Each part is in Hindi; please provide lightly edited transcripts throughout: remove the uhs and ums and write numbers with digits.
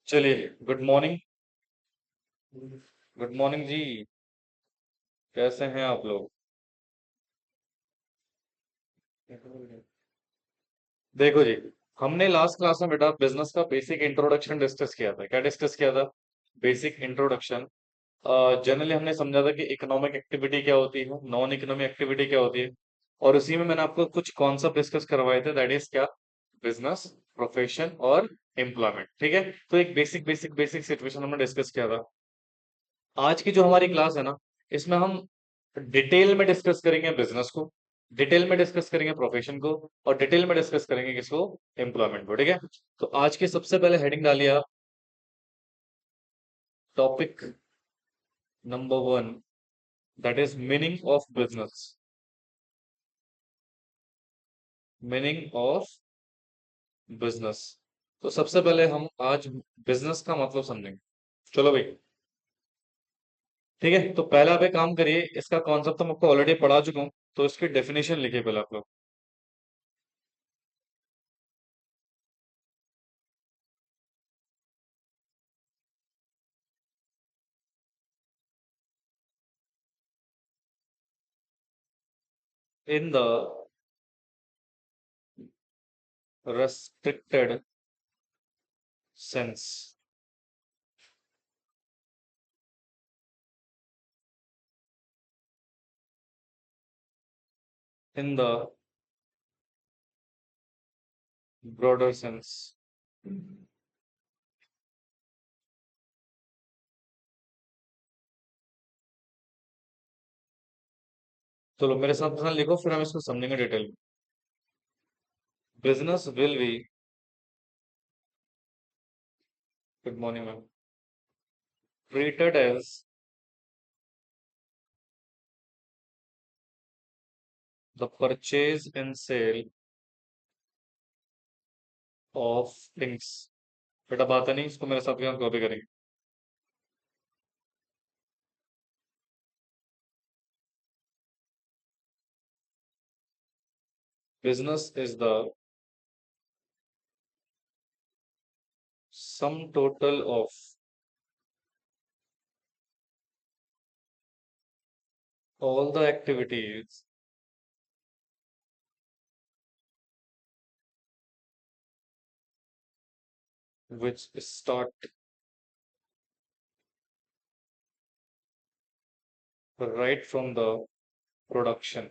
चलिए, गुड मॉर्निंग। गुड मॉर्निंग जी। कैसे हैं आप लोग? देखो जी, हमने लास्ट क्लास में बेटा बिजनेस का बेसिक इंट्रोडक्शन डिस्कस किया था। क्या डिस्कस किया था? Basic introduction. जनरली हमने समझा था कि इकोनॉमिक एक्टिविटी क्या होती है, नॉन इकोनॉमिक एक्टिविटी क्या होती है, और उसी में मैंने आपको कुछ कॉन्सेप्ट डिस्कस करवाए थे, दैट इज क्या? बिजनेस, प्रोफेशन और एम्प्लॉयमेंट। ठीक है, तो एक बेसिक सिचुएशन हमने डिस्कस किया था। आज की जो हमारी क्लास है ना, इसमें हम डिटेल में डिस्कस करेंगे बिजनेस को, डिटेल में डिस्कस करेंगे प्रोफेशन को, और डिटेल में डिस्कस करेंगे किसको? एम्प्लॉयमेंट को। ठीक है, तो आज की सबसे पहले हेडिंग डालिए आप, topic number 1, that is meaning of business. Meaning of business. तो सबसे पहले हम आज बिजनेस का मतलब समझेंगे। चलो भाई, ठीक है, तो पहले आप एक काम करिए, इसका कॉन्सेप्ट तो मैं आपको ऑलरेडी पढ़ा चुका हूँ, तो इसकी डेफिनेशन लिखिए पहले आप लोग। In the restricted sense. In the broader sense. चलो मेरे साथ लिखो, फिर हम इसको समझेंगे डिटेल में। Business will be, good morning ma'am, treated as the purchase and sale of things. बेटा बात है नहीं, इसको मेरे साथ यहाँ कॉपी करेंगे। Business is the sum total of all the activities which start right from the production,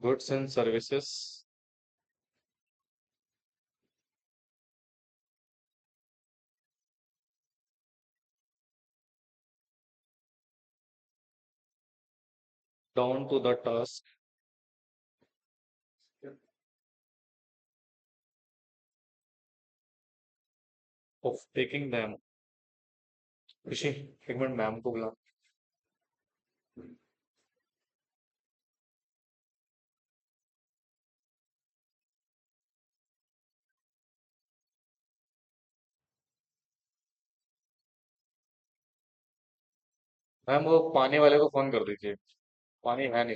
goods and services, down to the task of taking them। खुशी, एक मिनट मैम को बुला। मैम वो पानी वाले को फोन कर दीजिए, पानी है नहीं।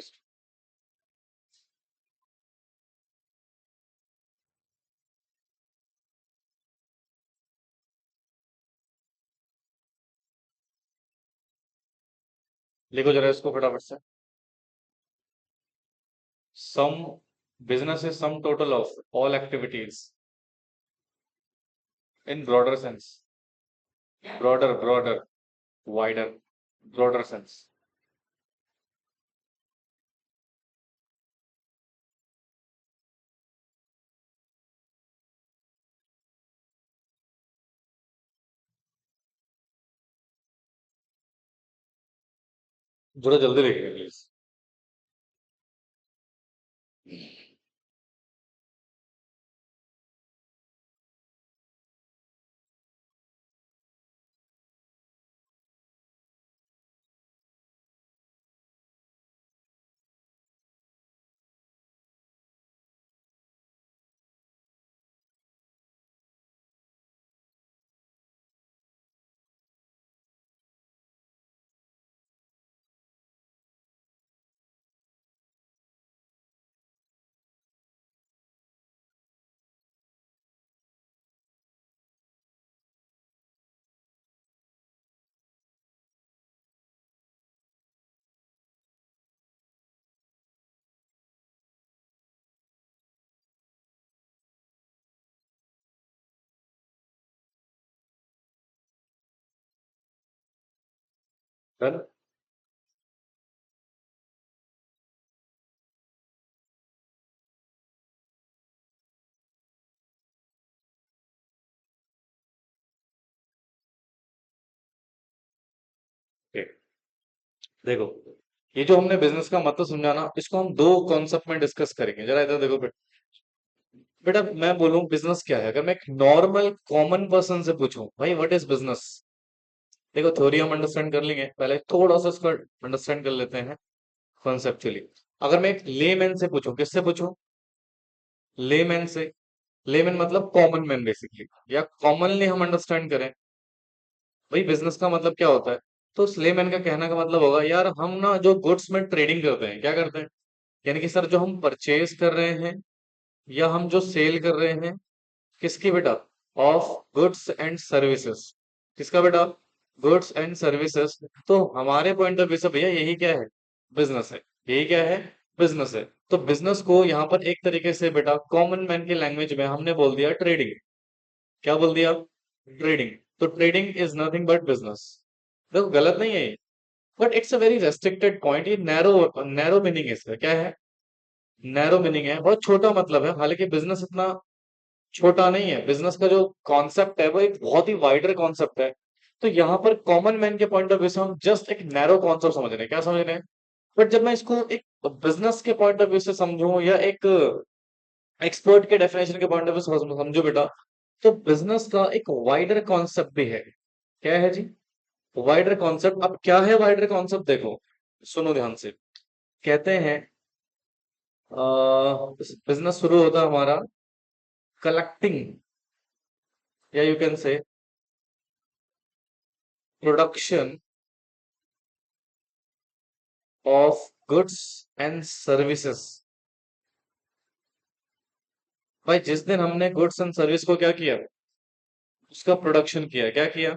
लिखो जरा इसको फटाफट से। Sum, business is sum total of all activities in broader sense. Broader broader, wider, broader sense. थोड़ा जल्दी लिखिए प्लीज। डन। देखो, ये जो हमने बिजनेस का मतलब समझा ना, इसको हम दो कॉन्सेप्ट में डिस्कस करेंगे। जरा इधर देखो बेटा, मैं बोलूं बिजनेस क्या है, अगर मैं एक नॉर्मल कॉमन पर्सन से पूछूं भाई व्हाट इज बिजनेस, देखो थ्योरी हम अंडरस्टैंड कर लेंगे, पहले थोड़ा सा इसको अंडरस्टैंड कर लेते हैं कॉन्सेप्चुअली। अगर मैं एक लेमैन से पूछूं, किससे पूछूं, लेमैन से, लेमैन मतलब कॉमन मैन बेसिकली, या कॉमनली हम अंडरस्टैंड करें भाई बिजनेस का मतलब क्या होता है, तो उस लेमैन का कहने का मतलब होगा यार हम ना जो गुड्स में ट्रेडिंग करते हैं, क्या करते हैं, यानी कि सर जो हम परचेज कर रहे हैं या हम जो सेल कर रहे हैं, किसकी बेटा, ऑफ गुड्स एंड सर्विसेज, किसका बेटा, गुड्स एंड सर्विसेज। तो हमारे पॉइंट ऑफ व्यू से भैया यही क्या है, बिजनेस है, यही क्या है, बिजनेस है। तो बिजनेस को यहाँ पर एक तरीके से बेटा कॉमन मैन की लैंग्वेज में हमने बोल दिया ट्रेडिंग। क्या बोल दिया, ट्रेडिंग। तो trading is nothing but business. देखो गलत नहीं है ये, but it's a very restricted point, ये नैरो, नैरो मीनिंग है इसका, क्या है, नैरो मीनिंग है, बहुत छोटा मतलब है। हालांकि बिजनेस इतना छोटा नहीं है, बिजनेस का जो कॉन्सेप्ट है वो एक बहुत ही वाइडर कॉन्सेप्ट है। तो यहाँ पर कॉमन मैन के पॉइंट ऑफ व्यू से हम जस्ट एक नैरो कॉन्सेप्ट समझ रहे हैं, क्या समझ रहे हैं। बट जब मैं इसको एक बिजनेस के पॉइंट ऑफ व्यू से समझूं या एक एक्सपर्ट के डेफिनेशन के पॉइंट ऑफ व्यू से समझो बेटा, तो बिजनेस का एक वाइडर कॉन्सेप्ट भी है। क्या है जी, वाइडर कॉन्सेप्ट। अब क्या है वाइडर कॉन्सेप्ट, देखो सुनो ध्यान से। कहते हैं बिजनेस शुरू होता है हमारा कलेक्टिंग, या you can say production of goods and services. भाई जिस दिन हमने गुड्स एंड सर्विस को क्या किया, उसका प्रोडक्शन किया, क्या किया,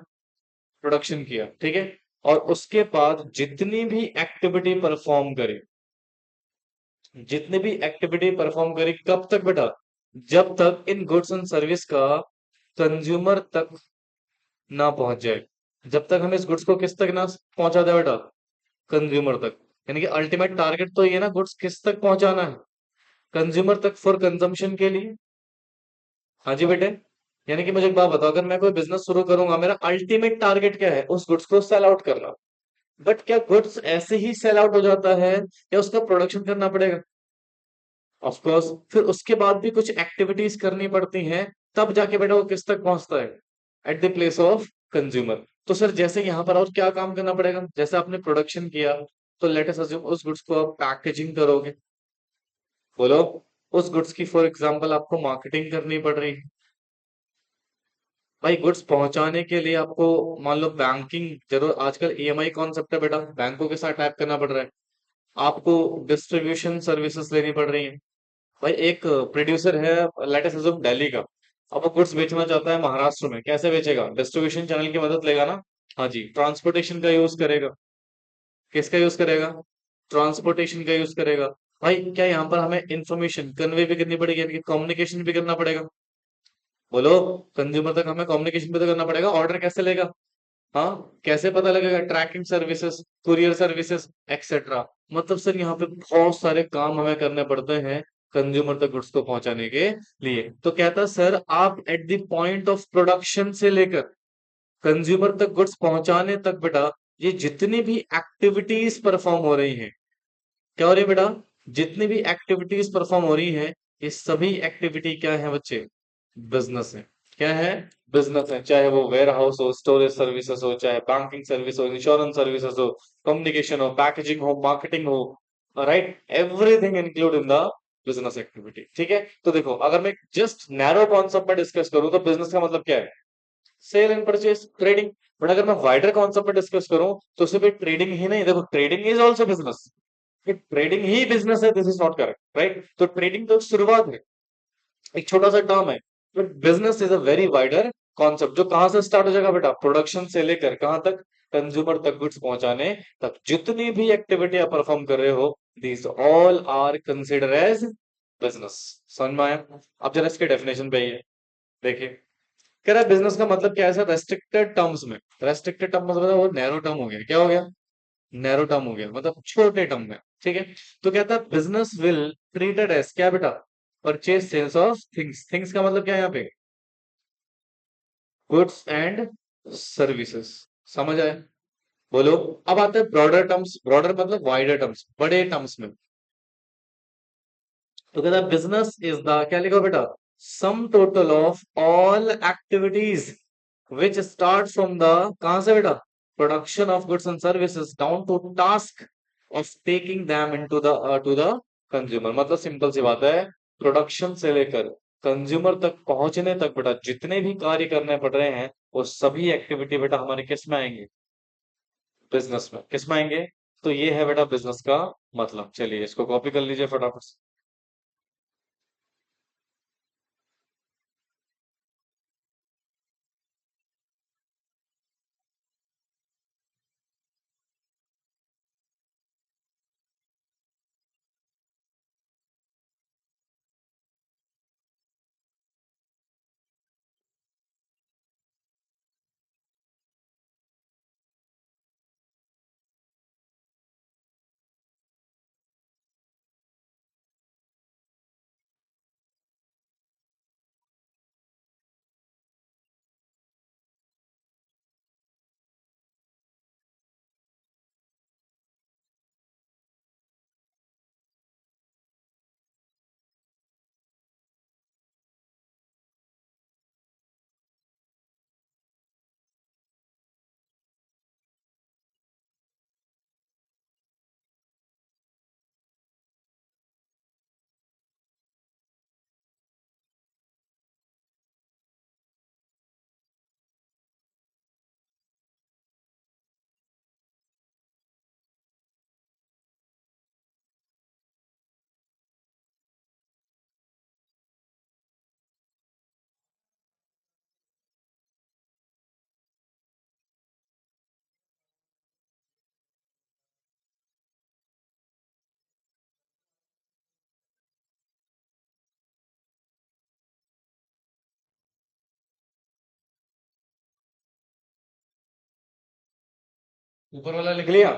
प्रोडक्शन किया, ठीक है। और उसके बाद जितनी भी एक्टिविटी परफॉर्म करी, जितनी भी एक्टिविटी परफॉर्म करी, कब तक बेटा, जब तक इन गुड्स एंड सर्विस का कंज्यूमर तक ना पहुंच जाए। जब तक हम इस गुड्स को किस तक ना पहुंचा दे बेटा, कंज्यूमर तक। यानी कि अल्टीमेट टारगेट तो ये ना, गुड्स किस तक पहुंचाना है, कंज्यूमर तक फॉर कंजम्पशन के लिए। हाँ जी बेटे, यानी कि मुझे एक बात बताओ, अगर मैं कोई बिजनेस शुरू करूंगा, मेरा अल्टीमेट टारगेट क्या है, उस गुड्स को सेल आउट करना। बट क्या गुड्स ऐसे ही सेल आउट हो जाता है, या उसका प्रोडक्शन करना पड़ेगा, ऑफ कोर्स फिर उसके बाद भी कुछ एक्टिविटीज करनी पड़ती हैं, तब जाके बेटा वो किस तक पहुंचता है, at the place of consumer. तो सर जैसे यहाँ पर और क्या काम करना पड़ेगा, जैसे आपने प्रोडक्शन किया, तो लेट अस अज्यूम उस गुड्स को आप पैकेजिंग करोगे, बोलो, उस गुड्स की फॉर एग्जांपल आपको मार्केटिंग करनी पड़ रही है। भाई गुड्स पहुंचाने के लिए आपको, मान लो बैंकिंग जरूर, आजकल ईएमआई कॉन्सेप्ट है बेटा, बैंकों के साथ टाइप करना पड़ रहा है, आपको डिस्ट्रीब्यूशन सर्विसेज लेनी पड़ रही है। भाई एक प्रोड्यूसर है लेट अस अज्यूम दिल्ली का, अब वो गुड्स बेचना चाहता है महाराष्ट्र में, कैसे बेचेगा, डिस्ट्रीब्यूशन चैनल की मदद लेगा ना। हाँ जी, ट्रांसपोर्टेशन का यूज करेगा, किसका यूज करेगा, ट्रांसपोर्टेशन का यूज करेगा। भाई क्या यहाँ पर हमें इंफॉर्मेशन कन्वे भी करनी पड़ेगी, यानी कि कम्युनिकेशन भी करना पड़ेगा, बोलो, कंज्यूमर तक हमें कम्युनिकेशन भी तो करना पड़ेगा, ऑर्डर कैसे लेगा, हाँ, कैसे पता लगेगा, tracking services, courier services etcetera. मतलब सर यहाँ पे बहुत सारे काम हमें करने पड़ते हैं कंज्यूमर तक गुड्स को पहुंचाने के लिए। तो कहता सर आप at the point of production से लेकर कंज्यूमर तक गुड्स पहुंचाने तक बेटा, ये जितनी भी एक्टिविटीज परफॉर्म हो रही हैं, क्या हो रही है बेटा, जितनी भी एक्टिविटीज परफॉर्म हो रही हैं, ये सभी एक्टिविटी क्या है बच्चे, बिजनेस है। क्या है, बिजनेस है। चाहे वो वेयर हाउस हो, स्टोरेज सर्विसेज हो, चाहे बैंकिंग सर्विस हो, इंश्योरेंस सर्विसेज हो, कम्युनिकेशन हो, पैकेजिंग हो, मार्केटिंग हो, right, everything include in the business activity. ठीक है, तो देखो अगर मैं जस्ट नैरो कॉन्सेप्ट में डिस्कस करूं, तो बिजनेस का मतलब क्या है, sale and purchase, trading. But अगर मैं वाइडर कॉन्सेप्ट में डिस्कस करूं, तो सिर्फ ट्रेडिंग ही नहीं, देखो trading is also business, trading ही बिजनेस है, this is not correct, right. तो ट्रेडिंग तो शुरुआत है, एक छोटा सा टर्म है, but business is a very wider concept, जो कहां से स्टार्ट हो जाएगा बेटा, प्रोडक्शन से लेकर कहां तक, कंज्यूमर तक गुड्स पहुंचाने तक, जितनी भी एक्टिविटी आप परफॉर्म कर रहे हो, these all are consider as business. समझ में आया। अब जरा इसके डेफिनेशन पे ही है, देखिए, कह रहा है बिजनेस का मतलब क्या है सर, रेस्ट्रिक्टेड टर्म्स में, रेस्ट्रिक्टेड टर्म मतलब वो नैरो टर्म हो गया, क्या हो गया, नैरो टर्म हो गया, मतलब छोटे टर्म में। ठीक है, तो कहता है बिजनेस विल ट्रीटेड एज क्या बेटा, purchase sales of things. Things का मतलब क्या है यहाँ पे, गुड्स एंड सर्विसेज। समझ आए, बोलो। अब आते हैं ब्रॉडर टर्म्स, ब्रॉडर मतलब वाइडर टर्म्स, बड़े टर्म्स में। तो कहता है बिजनेस इज द, क्या लिखो बेटा, sum total of all activities which start from the, कहां से बेटा, production of goods and services down to task of taking them into the to the consumer. मतलब सिंपल सी बात है, प्रोडक्शन से लेकर कंज्यूमर तक पहुंचने तक बेटा जितने भी कार्य करने पड़ रहे हैं, वो सभी एक्टिविटी बेटा हमारे किस में आएंगे, बिजनेस में। किस में आएंगे, तो ये है बेटा बिजनेस का मतलब। चलिए इसको कॉपी कर लीजिए फटाफट से। ऊपर वाला लिख लिया।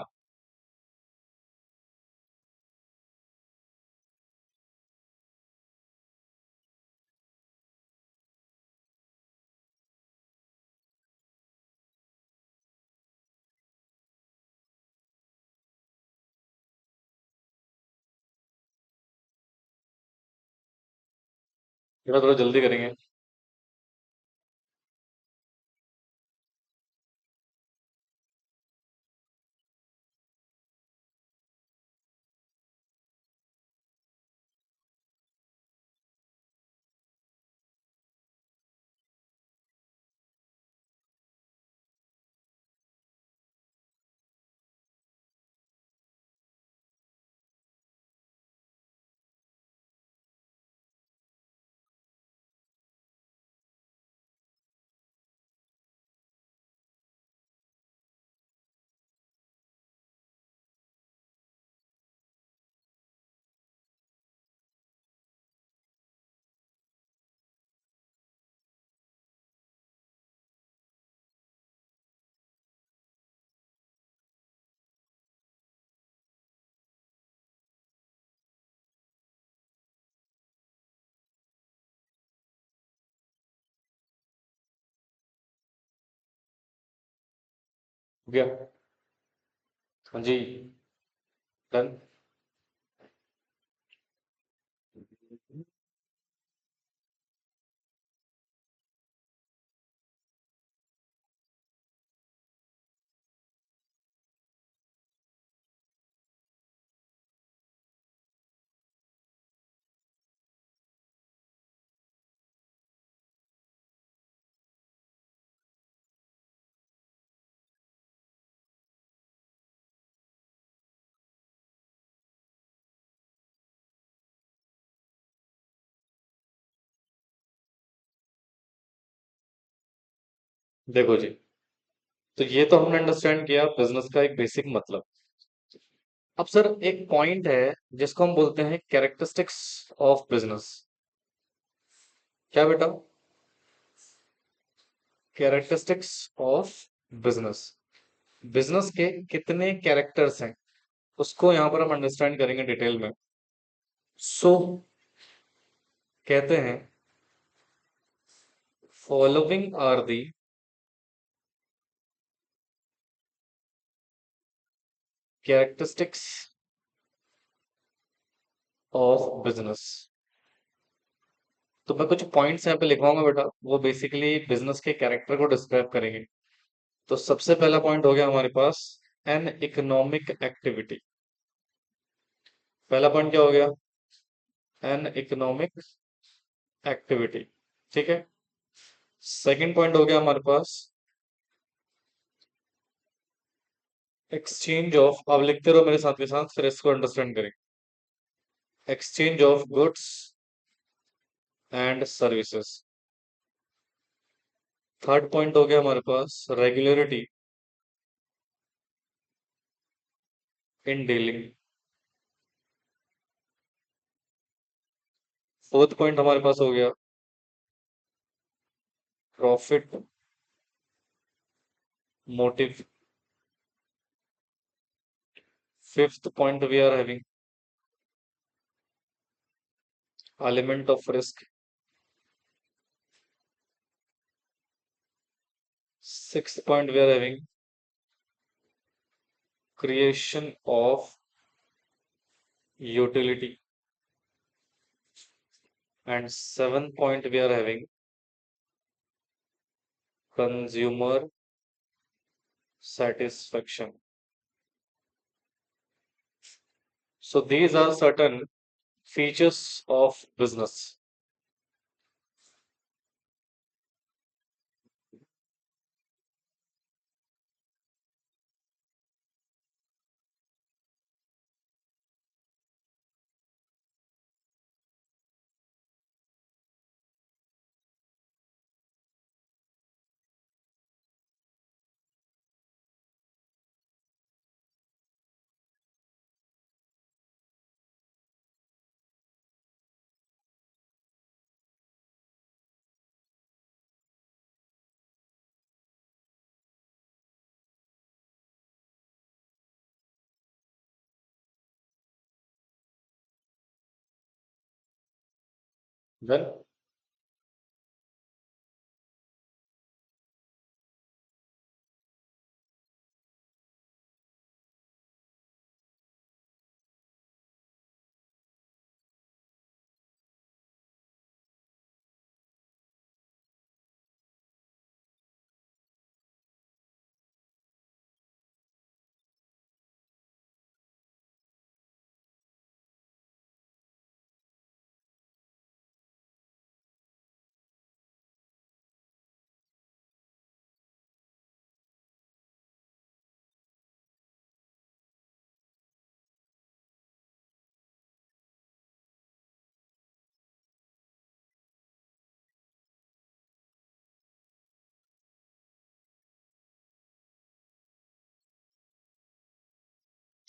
थोड़ा थोड़ा जल्दी करेंगे। हो गया। हाँ जी, डन। देखो जी, तो ये तो हमने अंडरस्टैंड किया बिजनेस का एक बेसिक मतलब। अब सर एक पॉइंट है जिसको हम बोलते हैं कैरेक्टरिस्टिक्स ऑफ बिजनेस। क्या बेटा, कैरेक्टरिस्टिक्स ऑफ बिजनेस। बिजनेस के कितने कैरेक्टर्स हैं उसको यहाँ पर हम अंडरस्टैंड करेंगे डिटेल में। सो कहते हैं following are the characteristics of business. तो मैं कुछ पॉइंट्स यहाँ पे लिखवाऊंगा बेटा, वो बेसिकली बिजनेस के कैरेक्टर को डिस्क्राइब करेंगे। तो सबसे पहला पॉइंट हो गया हमारे पास एन इकोनॉमिक एक्टिविटी। पहला पॉइंट क्या हो गया? An economic activity. ठीक है। सेकंड पॉइंट हो गया हमारे पास एक्सचेंज ऑफ। अब लिखते रहो मेरे साथ के साथ, फिर इसको अंडरस्टैंड करेंगे। Exchange of goods and services. Third point हो गया हमारे पास regularity in dealing. Fourth point हमारे पास हो गया profit motive. Fifth point we are having element of risk. Sixth point we are having creation of utility. And seventh point we are having consumer satisfaction. So these are certain features of business. Then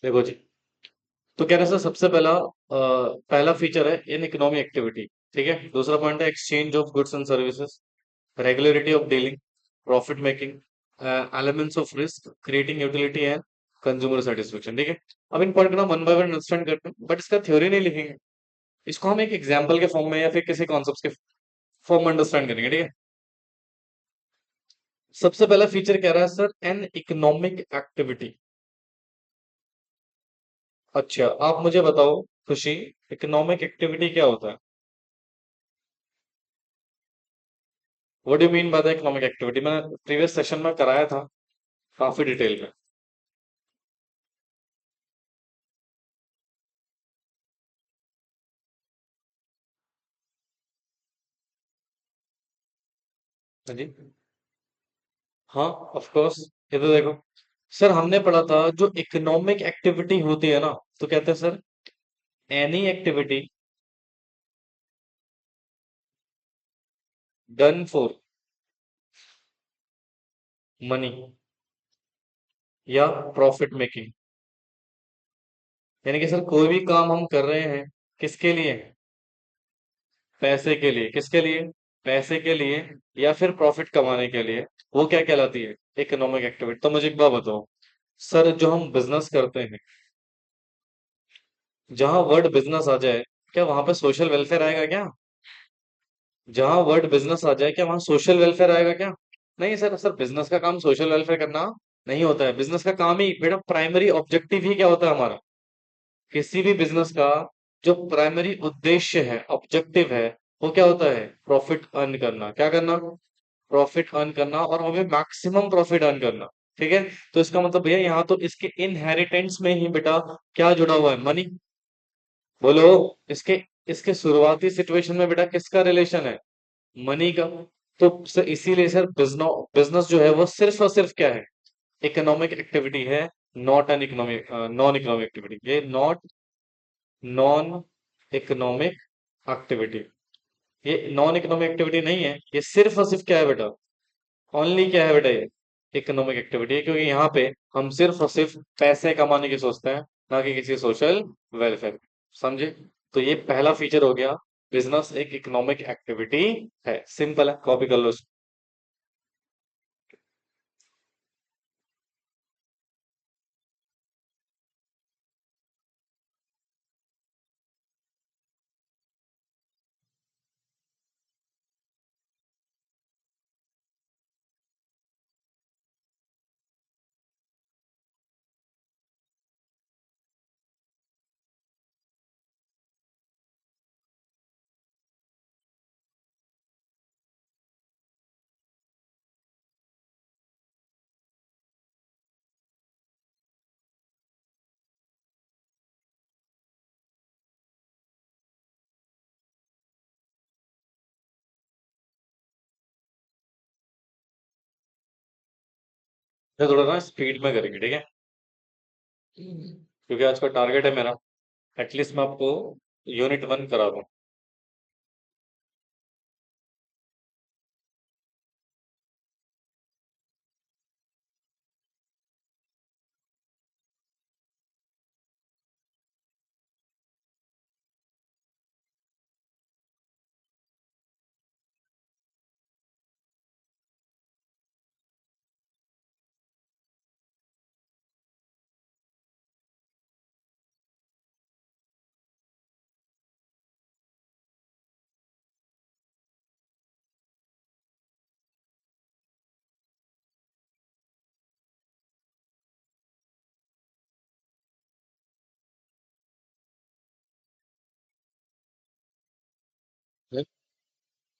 देखो जी, तो कह रहे सर सबसे पहला फीचर है इन इकोनॉमिक एक्टिविटी। ठीक है। दूसरा पॉइंट है exchange of goods and services, regularity of dealing, profit making, elements of risk, creating utility and consumer satisfaction. ठीक है। अब इन पॉइंट को ना वन बाय वन अंडरस्टैंड करते हैं, बट इसका थ्योरी नहीं लिखेंगे, इसको हम एक एग्जाम्पल के फॉर्म में या फिर किसी कॉन्सेप्ट के फॉर्म में अंडरस्टैंड करेंगे। ठीक है। सबसे पहला फीचर कह रहा है सर एन इकोनॉमिक एक्टिविटी। अच्छा, आप मुझे बताओ खुशी, इकोनॉमिक एक्टिविटी क्या होता है? What do mean by the economic activity? मैंने प्रीवियस सेशन में कराया था काफी डिटेल में। हाँ जी। हाँ, ऑफ कोर्स। ये तो देखो सर, हमने पढ़ा था जो इकोनॉमिक एक्टिविटी होती है ना, तो कहते हैं sir any activity done for money या प्रॉफिट मेकिंग। यानी कि सर कोई भी काम हम कर रहे हैं किसके लिए? पैसे के लिए। किसके लिए? पैसे के लिए या फिर प्रॉफिट कमाने के लिए। वो क्या कहलाती है? Economic activity. तो मुझे एक बात बताओ, सर जो हम बिजनेस करते हैं, जहां वर्ड बिजनेस आ जाए, क्या वहां पे सोशल वेलफेयर आएगा क्या? जहां वर्ड बिजनेस आ जाए, क्या वहां सोशल वेलफेयर आएगा क्या? नहीं सर, सर बिजनेस का काम सोशल वेलफेयर करना नहीं होता है। बिजनेस का काम ही बेटा, प्राइमरी ऑब्जेक्टिव ही क्या होता है हमारा? किसी भी बिजनेस का जो प्राइमरी उद्देश्य है, ऑब्जेक्टिव है, वो क्या होता है? प्रॉफिट अर्न करना। क्या करना? प्रॉफिट अर्न करना, और वो भी मैक्सिमम प्रॉफिट अर्न करना। ठीक है। तो इसका मतलब भैया, यहाँ तो इसके इनहेरिटेंस में ही बेटा क्या जुड़ा हुआ है? मनी। बोलो। इसके इसके शुरुआती सिचुएशन में बेटा किसका रिलेशन है? मनी का। तो सर इसीलिए सर बिजनेस बिजनेस जो है वो सिर्फ और सिर्फ क्या है? इकोनॉमिक एक्टिविटी है। Not an economic, non economic activity. ये नॉट नॉन इकोनॉमिक एक्टिविटी। ये नॉन इकोनॉमिक एक्टिविटी नहीं है, ये सिर्फ और सिर्फ क्या है बेटा? ओनली क्या है बेटा? ये इकोनॉमिक एक्टिविटी है, क्योंकि यहाँ पे हम सिर्फ और सिर्फ पैसे कमाने की सोचते हैं, ना कि किसी सोशल वेलफेयर। समझे? तो ये पहला फीचर हो गया। बिजनेस एक इकोनॉमिक एक्टिविटी है। सिंपल है, कॉपी कर लो इसको। ये थोड़ा ना स्पीड में करेंगे, ठीक है? क्योंकि आज का टारगेट है मेरा, एटलीस्ट मैं आपको यूनिट 1 करा दूं।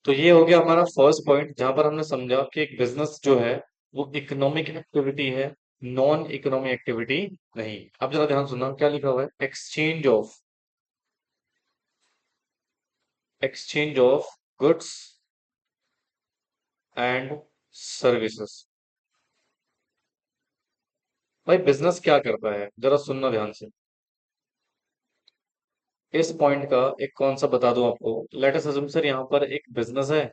तो ये हो गया हमारा फर्स्ट पॉइंट, जहां पर हमने समझा कि एक बिजनेस जो है वो इकोनॉमिक एक्टिविटी है, नॉन इकोनॉमिक एक्टिविटी नहीं। अब जरा ध्यान सुनना, क्या लिखा हुआ है? Exchange of goods and services. भाई बिजनेस क्या करता है, जरा सुनना ध्यान से। इस पॉइंट का एक कौन सा बता दूं आपको। लेट अस अज्यूम सर, यहाँ पर एक बिजनेस है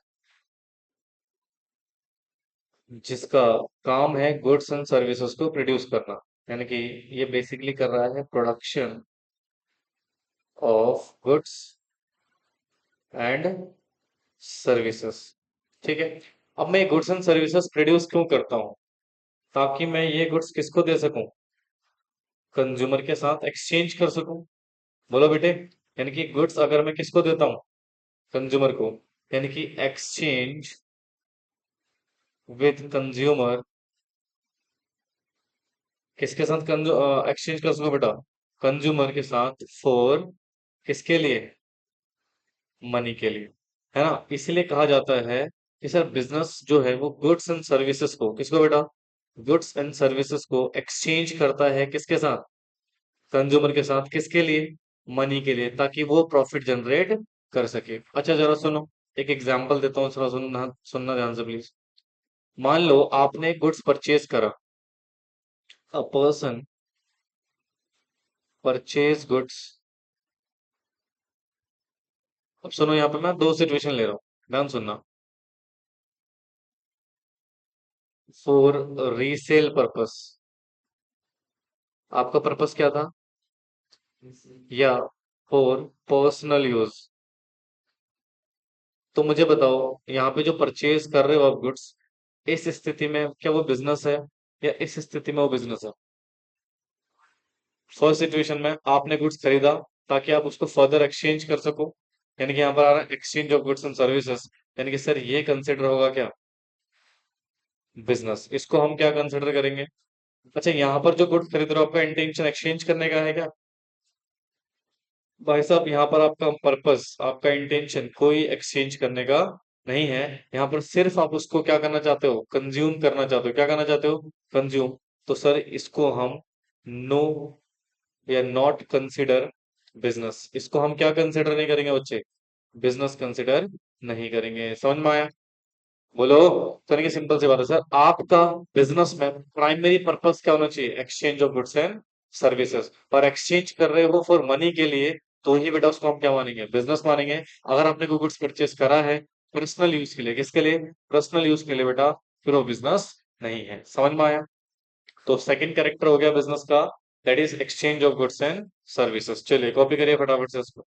जिसका काम है गुड्स एंड सर्विसेज को प्रोड्यूस करना। यानी कि ये बेसिकली कर रहा है production of goods and services. ठीक है। अब मैं ये गुड्स एंड सर्विसेज प्रोड्यूस क्यों करता हूँ? ताकि मैं ये गुड्स किसको दे सकूं? कंज्यूमर के साथ एक्सचेंज कर सकूं। बोलो बेटे। यानी कि गुड्स अगर मैं किसको देता हूँ? कंज्यूमर को। यानी कि एक्सचेंज विद कंज्यूमर। किसके साथ एक्सचेंज कर सकूं बेटा? कंज्यूमर के साथ। फॉर किसके लिए? मनी के लिए। है ना? इसीलिए कहा जाता है कि सर बिजनेस जो है वो गुड्स एंड सर्विसेज को, किसको बेटा? गुड्स एंड सर्विसेज को एक्सचेंज करता है किसके साथ? कंज्यूमर के साथ। किसके लिए? मनी के लिए, ताकि वो प्रॉफिट जनरेट कर सके। अच्छा जरा सुनो, एक एग्जांपल देता हूँ, थोड़ा सुनना सुनना ध्यान से प्लीज। मान लो आपने गुड्स परचेज करा। A person purchase goods. अब सुनो, यहाँ पे मैं दो सिचुएशन ले रहा हूँ, ध्यान सुनना। For resale purpose. आपका पर्पस क्या था? या फॉर पर्सनल यूज। तो मुझे बताओ, यहाँ पे जो परचेज कर रहे हो आप गुड्स, इस स्थिति में क्या वो बिजनेस है, या इस स्थिति में वो बिजनेस है? फर्स्ट सिचुएशन में आपने गुड्स खरीदा ताकि आप उसको फर्दर एक्सचेंज कर सको, यानी कि यहाँ पर आ रहा है exchange of goods and services, यानी कि सर ये कंसिडर होगा क्या, बिजनेस। इसको हम क्या कंसिडर करेंगे? अच्छा, यहाँ पर जो गुड्स खरीद रहे हो आपका इंटेंशन एक्सचेंज करने का है क्या? भाई साहब यहाँ पर आपका पर्पस, आपका इंटेंशन कोई एक्सचेंज करने का नहीं है। यहाँ पर सिर्फ आप उसको क्या करना चाहते हो, कंज्यूम करना चाहते हो। क्या करना चाहते हो? कंज्यूम। तो सर इसको हम नो या नॉट कंसिडर बिजनेस, इसको हम क्या कंसिडर नहीं करेंगे बच्चे? बिजनेस कंसिडर नहीं करेंगे। समझ में आया? बोलो। तो यानी कि सिंपल सी बात है सर, आपका बिजनेस में प्राइमरी पर्पस क्या होना चाहिए? Exchange of goods and services. और एक्सचेंज कर रहे हो फॉर मनी के लिए, तो ही बेटा उसको हम क्या मानेंगे? बिजनेस मानेंगे। अगर आपने कोई गुड्स परचेज करा है पर्सनल यूज के लिए, किसके लिए? पर्सनल यूज के लिए बेटा, फिर वो बिजनेस नहीं है। समझ में आया? तो सेकंड कैरेक्टर हो गया बिजनेस का, that is exchange of goods and services. चलिए कॉपी करिए फटाफट से इसको।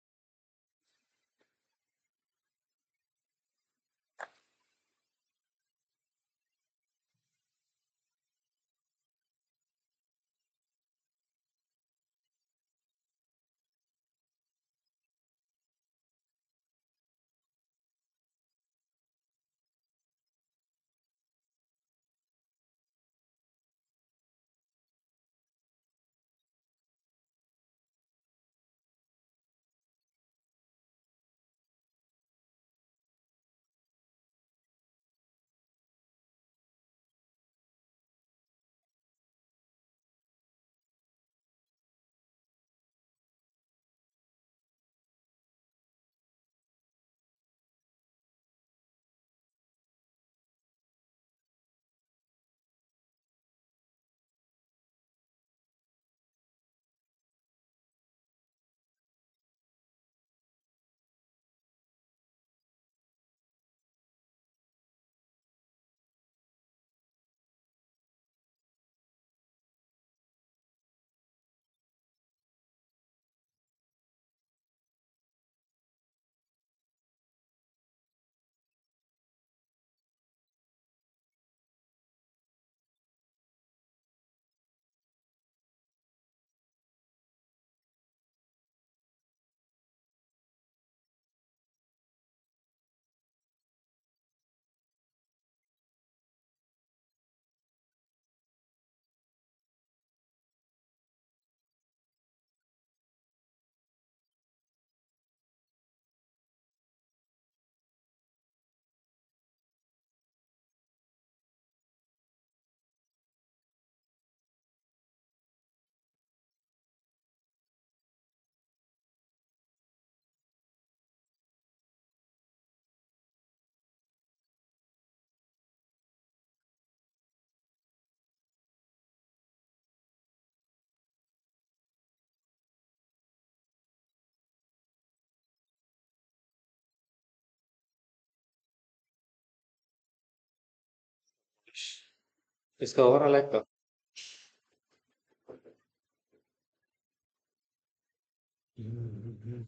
इसका और अलग का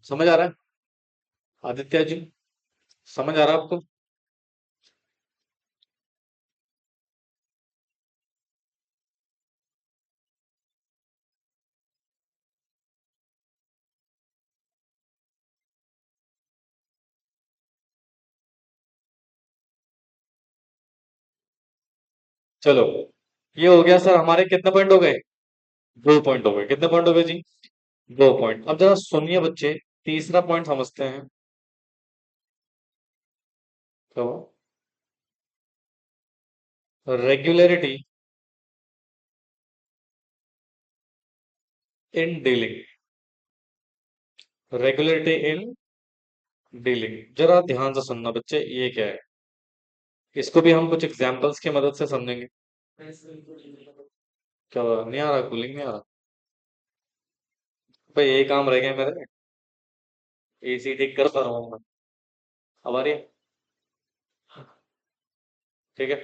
समझ आ रहा है आदित्य जी? समझ आ रहा है आपको? चलो, ये हो गया सर, हमारे कितने पॉइंट हो गए? 2 पॉइंट हो गए। कितने पॉइंट हो गए जी? 2 पॉइंट। अब जरा सुनिए बच्चे, तीसरा पॉइंट समझते हैं। तो regularity in dealing, regularity in dealing, जरा ध्यान से सुनना बच्चे, ये क्या है? इसको भी हम कुछ एग्जांपल्स की मदद से समझेंगे। क्या नहीं आ रहा? कूलिंग नहीं आ रहा? भाई ये काम रह गया मेरे, एसी ठीक कर पा रहा हूँ मैं। अब आ रही है? ठीक है।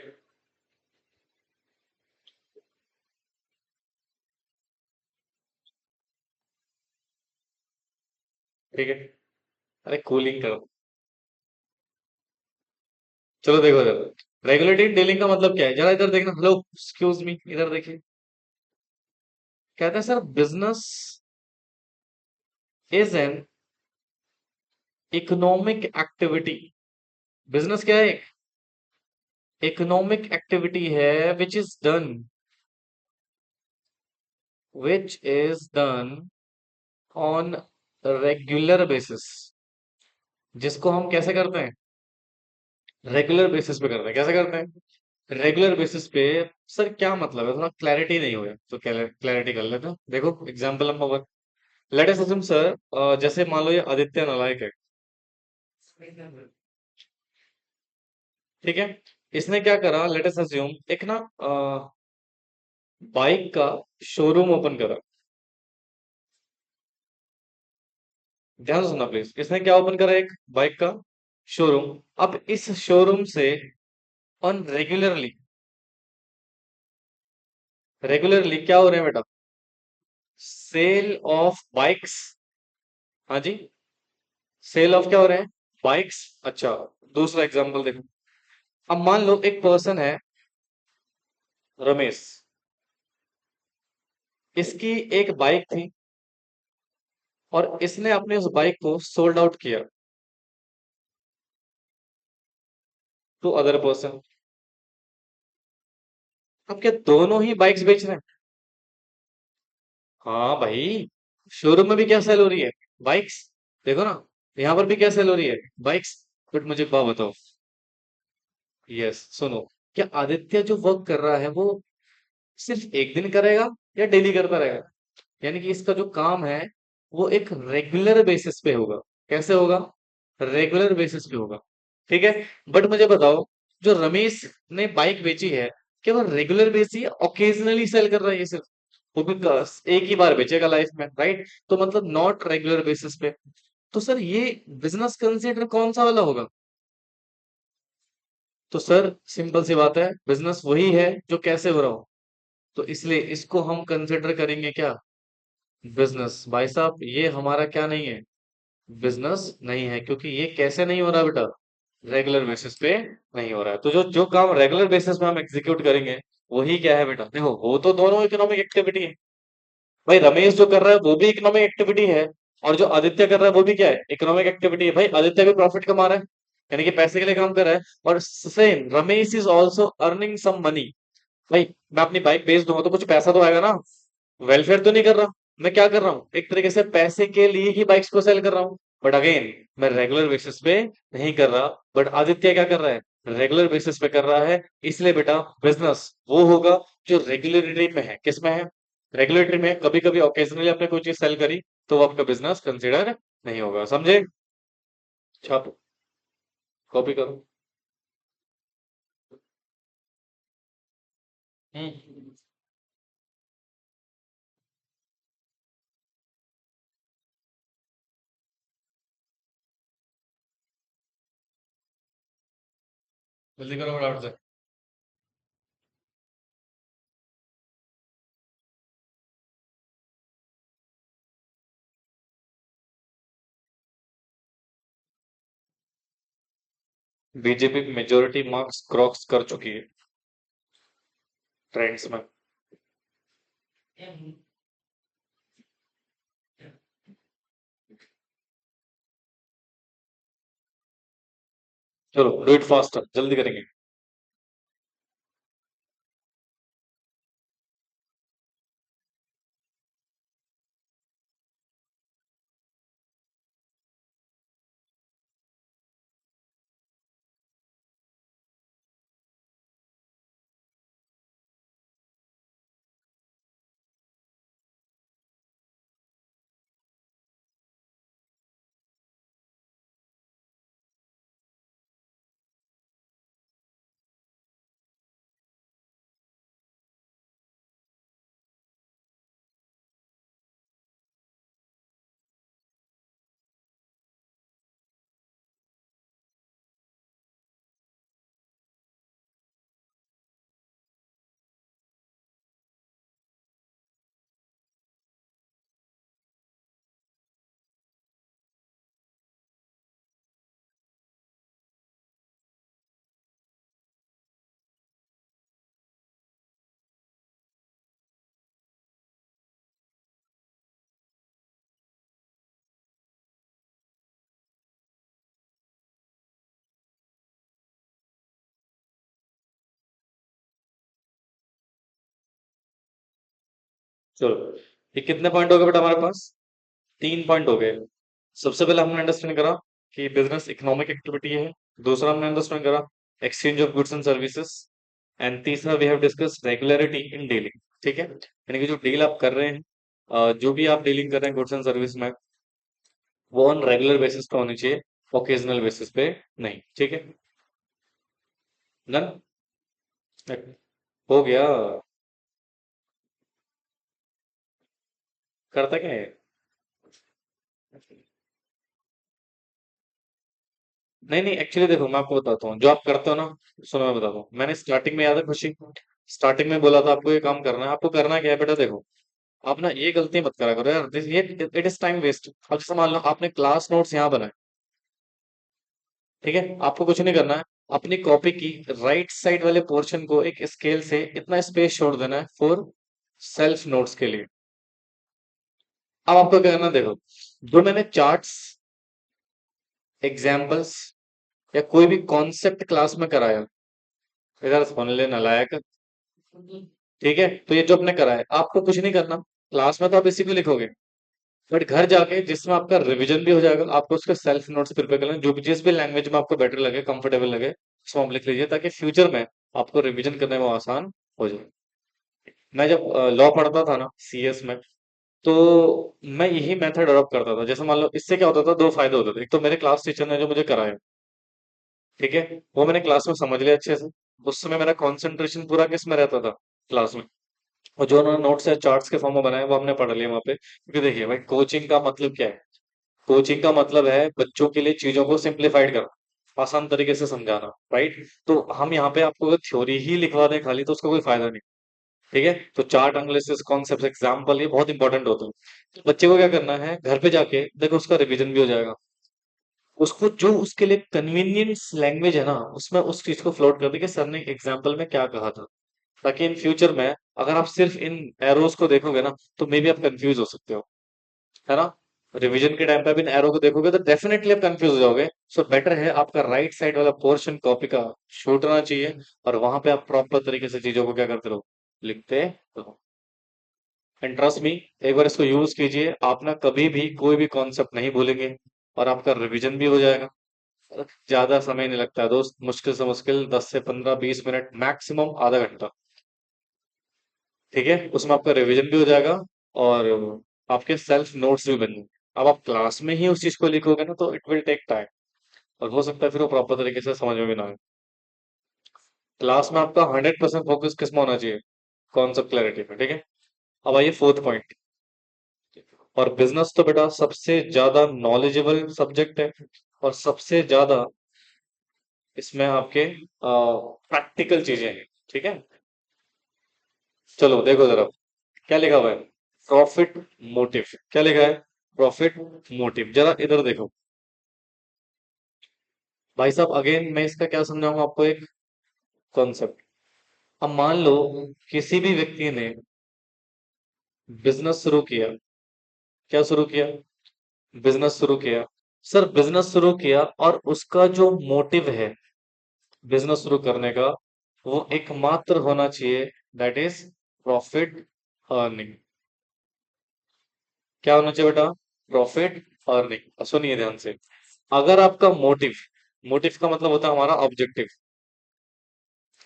ठीक है। अरे कूलिंग करो। चलो देखो देखो, रेगुलेटेड डीलिंग का मतलब क्या है, जरा इधर देखना। हेलो एक्सक्यूज मी, इधर देखिए। कहते हैं sir business is an economic activity. Business क्या है? इकोनॉमिक एक्टिविटी है which is done on regular basis, जिसको हम कैसे करते हैं? रेगुलर बेसिस पे करते हैं। कैसे करते हैं? रेगुलर बेसिस पे। सर क्या मतलब है? थोड़ा क्लैरिटी नहीं हुआ है, तो क्लैरिटी कर लेते हैं। देखो example number one, let us assume sir, जैसे मान लो ये आदित्य नालायक है, ठीक है। इसने क्या करा, लेट अस अज्यूम एक ना बाइक का शोरूम ओपन करा। ध्यान से सुनना प्लीज, इसने क्या ओपन करा? एक बाइक का शोरूम। अब इस शोरूम से ऑन रेगुलरली क्या हो रहे हैं बेटा? Sale of bikes. हाँ जी, सेल ऑफ क्या हो रहे हैं? बाइक्स। अच्छा, दूसरा एग्जांपल देखो। अब मान लो एक पर्सन है रमेश, इसकी एक बाइक थी और इसने अपने उस बाइक को सोल्ड आउट किया टू अदर पर्सन। अब क्या दोनों ही बाइक्स बेच रहे हैं? हाँ भाई, शोरूम में भी क्या सेल हो रही है? बाइक्स। देखो ना, यहाँ पर भी क्या सेल हो रही है? बाइक्स। बट मुझे एक बात बताओ, यस सुनो, क्या आदित्य जो वर्क कर रहा है वो सिर्फ एक दिन करेगा या डेली करता रहेगा? यानी कि इसका जो काम है वो एक रेगुलर बेसिस पे होगा। कैसे होगा? रेगुलर बेसिस पे होगा, ठीक है। बट मुझे बताओ, जो रमेश ने बाइक बेची है, क्या वो रेगुलर बेसिस या ओकेजनली सेल कर रहा है? ये सिर्फ वो भी एक ही बार बेचेगा लाइफ में, राइट? तो मतलब नॉट रेगुलर बेसिस पे। तो सर ये बिजनेस कंसीडर कौन सा वाला होगा? तो सर सिंपल सी बात है, बिजनेस वही है जो कैसे हो रहा हो। तो इसलिए इसको हम कंसिडर करेंगे क्या? बिजनेस। भाई साहब ये हमारा क्या नहीं है? बिजनेस नहीं है, क्योंकि ये कैसे नहीं हो रहा बेटा? रेगुलर बेसिस पे नहीं हो रहा है। तो जो जो काम रेगुलर बेसिस पे हम एग्जीक्यूट करेंगे वही क्या है बेटा? देखो वो तो दोनों इकोनॉमिक एक्टिविटी है। भाई रमेश जो कर रहा है वो भी इकोनॉमिक एक्टिविटी है, और जो आदित्य कर रहा है वो भी क्या है? इकोनॉमिक एक्टिविटी है। भाई आदित्य भी प्रॉफिट कमा रहा है, यानी कि पैसे के लिए काम कर रहा है। और same Ramesh is also earning some money. भाई मैं अपनी बाइक बेच दूंगा तो कुछ पैसा तो आएगा ना। वेलफेयर तो नहीं कर रहा, मैं क्या कर रहा हूँ? एक तरीके से पैसे के लिए ही बाइक्स को सेल कर रहा हूँ। बट अगेन मैं रेगुलर बेसिस पे नहीं कर रहा। बट आदित्य क्या कर रहा है? रेगुलर बेसिस पे कर रहा है। इसलिए बेटा बिजनेस वो होगा जो रेगुलरिटी में है। किस में है? रेगुलेटरी में। कभी कभी ओकेजनली आपने कोई चीज सेल करी तो वो आपका बिजनेस कंसिडर नहीं होगा, समझे? छापो, कॉपी करो। हम्म, जल्दी करो फटाफट से। बीजेपी मेजोरिटी मार्क्स क्रॉस कर चुकी है ट्रेंड्स में। चलो डू इट फास्ट, जल्दी करेंगे। चलो, ये कितने पॉइंट हो गए बेटा हमारे पास? 3 पॉइंट हो गए। सबसे पहले हमने अंडरस्टैंड करा कि बिजनेस इकोनॉमिक एक्टिविटी है। दूसरा हमने अंडरस्टैंड करा exchange of goods and services. And तीसरा we have discuss regularity in dealing. ठीक है, यानी कि जो डील आप कर रहे हैं, जो भी आप डीलिंग कर रहे हैं गुड्स एंड सर्विस में, वो ऑन रेगुलर बेसिस पे होनी चाहिए, ओकेजनल बेसिस पे नहीं। ठीक है, डन। हो गया। करता क्या है? नहीं नहीं, एक्चुअली देखो मैं आपको बताता हूँ जो आप करते हो ना। सुनो मैं बताता हूँ, मैंने स्टार्टिंग में, याद है खुशी, स्टार्टिंग में बोला था आपको ये काम करना है। आपको करना क्या है बेटा, देखो आप ना ये गलती मत करा करो यार, ये इट इज टाइम वेस्ट। अब जैसे मान लो आपने क्लास नोट्स यहाँ बनाए, ठीक है, आपको कुछ नहीं करना है। अपनी कॉपी की राइट साइड वाले पोर्शन को एक स्केल से इतना स्पेस छोड़ देना है फॉर सेल्फ नोट्स के लिए। अब आपको क्या करना है, देखो जो मैंने चार्ट्स, एग्जाम्पल्स या कोई भी कॉन्सेप्ट क्लास में कराया, इधर सुन ले नालायक, ठीक है, तो ये जो आपने करा है आपको कुछ नहीं करना। क्लास में तो आप इसी को लिखोगे, बट घर जाके जिसमें आपका रिवीजन भी हो जाएगा, आपको उसके सेल्फ नोट्स प्रिपेयर करना है। जो भी जिस भी लैंग्वेज में आपको बेटर लगे, कंफर्टेबल लगे, उसमें आप लिख लीजिए, ताकि फ्यूचर में आपको रिवीजन करने में आसान हो जाए। मैं जब लॉ पढ़ता था ना सीएस में, तो मैं यही मेथड अडॉप्ट करता था। जैसे मान लो इससे क्या होता था, दो फायदे होते थे। एक तो मेरे क्लास टीचर ने जो मुझे कराया, ठीक है, वो मैंने क्लास में समझ लिया अच्छे से। उस समय मेरा कंसंट्रेशन पूरा किस में रहता था, क्लास में। और जो उन्होंने नोट्स या चार्ट्स के फॉर्म में बनाए वो हमने पढ़ लिया वहां पे। क्योंकि देखिए भाई, कोचिंग का मतलब क्या है? कोचिंग का मतलब है बच्चों के लिए चीजों को सिंप्लीफाइड करना, आसान तरीके से समझाना, राइट? तो हम यहाँ पे आपको अगर थ्योरी ही लिखवा दें खाली, तो उसका कोई फायदा नहीं। ठीक है, तो चार्ट एनालिसिस, कॉन्सेप्ट, एग्जाम्पल, ये बहुत इंपॉर्टेंट होते हैं। तो बच्चे को क्या करना है, घर पे जाके देखो उसका रिवीजन भी हो जाएगा। उसको जो उसके लिए कन्वीनियंस लैंग्वेज है ना, उसमें उस चीज को फ्लोट कर दे कि सर ने एग्जाम्पल में क्या कहा था। ताकि इन फ्यूचर में अगर आप सिर्फ इन एरोज को देखोगे ना, तो मे बी आप कंफ्यूज हो सकते हो, है ना? रिवीजन के टाइम पे भी इन एरो को देखोगे तो डेफिनेटली आप कंफ्यूज हो जाओगे। सो बेटर है आपका राइट साइड वाला पोर्शन कॉपी का छूटना चाहिए, और वहां पे आप प्रॉपर तरीके से चीजों को क्या करते रहो, लिखते रहो। एंड ट्रस्ट मी, एक बार इसको यूज कीजिए, आप ना कभी भी कोई भी कॉन्सेप्ट नहीं भूलेंगे, और आपका रिवीजन भी हो जाएगा। ज्यादा समय नहीं लगता है दोस्त, मुश्किल से मुश्किल 10 से 15 20 मिनट, मैक्सिमम आधा घंटा। ठीक है, उसमें आपका रिवीजन भी हो जाएगा, और आपके सेल्फ नोट्स भी बनेंगे। अब आप क्लास में ही उस चीज को लिखोगे ना, तो इट विल टेक टाइम, और हो सकता है फिर वो प्रॉपर तरीके से समझ में भी ना आए। क्लास में आपका 100% फोकस किस में होना चाहिए, कॉन्सेप्ट क्लैरिटी पे। ठीक है, अब आइए फोर्थ पॉइंट। और बिजनेस तो बेटा सबसे ज्यादा नॉलेजेबल सब्जेक्ट है, और सबसे ज्यादा इसमें आपके प्रैक्टिकल चीजें हैं। ठीक है, चलो देखो जरा क्या लिखा हुआ है, प्रॉफिट मोटिव। क्या लिखा है? Profit motive. जरा इधर देखो भाई साहब, अगेन मैं इसका क्या समझाऊंगा आपको, एक कॉन्सेप्ट। अब मान लो किसी भी व्यक्ति ने बिजनेस शुरू किया। क्या शुरू किया? बिजनेस शुरू किया। सर बिजनेस शुरू किया, और उसका जो मोटिव है बिजनेस शुरू करने का, वो एकमात्र होना चाहिए, दैट इज प्रॉफिट अर्निंग। क्या होना चाहिए बेटा? Profit earning. सुनिए ध्यान से, अगर आपका मोटिव, मोटिव का मतलब होता है हमारा ऑब्जेक्टिव।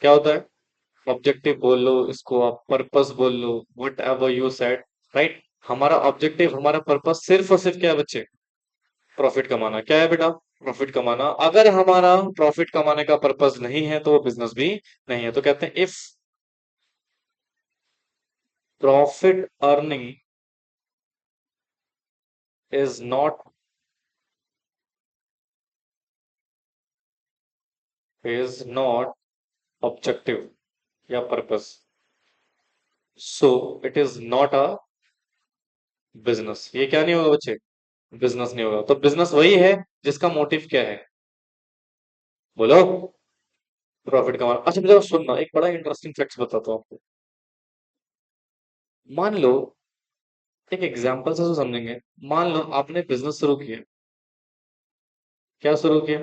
क्या होता है? ऑब्जेक्टिव बोल लो इसको, आप पर्पस बोल लो, whatever you said, right? हमारा ऑब्जेक्टिव, हमारा पर्पस सिर्फ और सिर्फ क्या है बच्चे? प्रॉफिट कमाना। क्या है बेटा? प्रॉफिट कमाना। अगर हमारा प्रॉफिट कमाने का पर्पस नहीं है, तो वो बिजनेस भी नहीं है। तो कहते हैं if profit earning is not, is not objective या purpose, so it is not a business. ये क्या नहीं होगा बच्चे? बिजनेस नहीं होगा। तो बिजनेस वही है जिसका मोटिव क्या है, बोलो? प्रॉफिट कमाना। अच्छा मुझे सुनना, एक बड़ा इंटरेस्टिंग फैक्ट बताता हूँ आपको। मान लो, एक एग्जांपल से तो समझेंगे। मान लो आपने बिजनेस शुरू किया। क्या शुरू किया?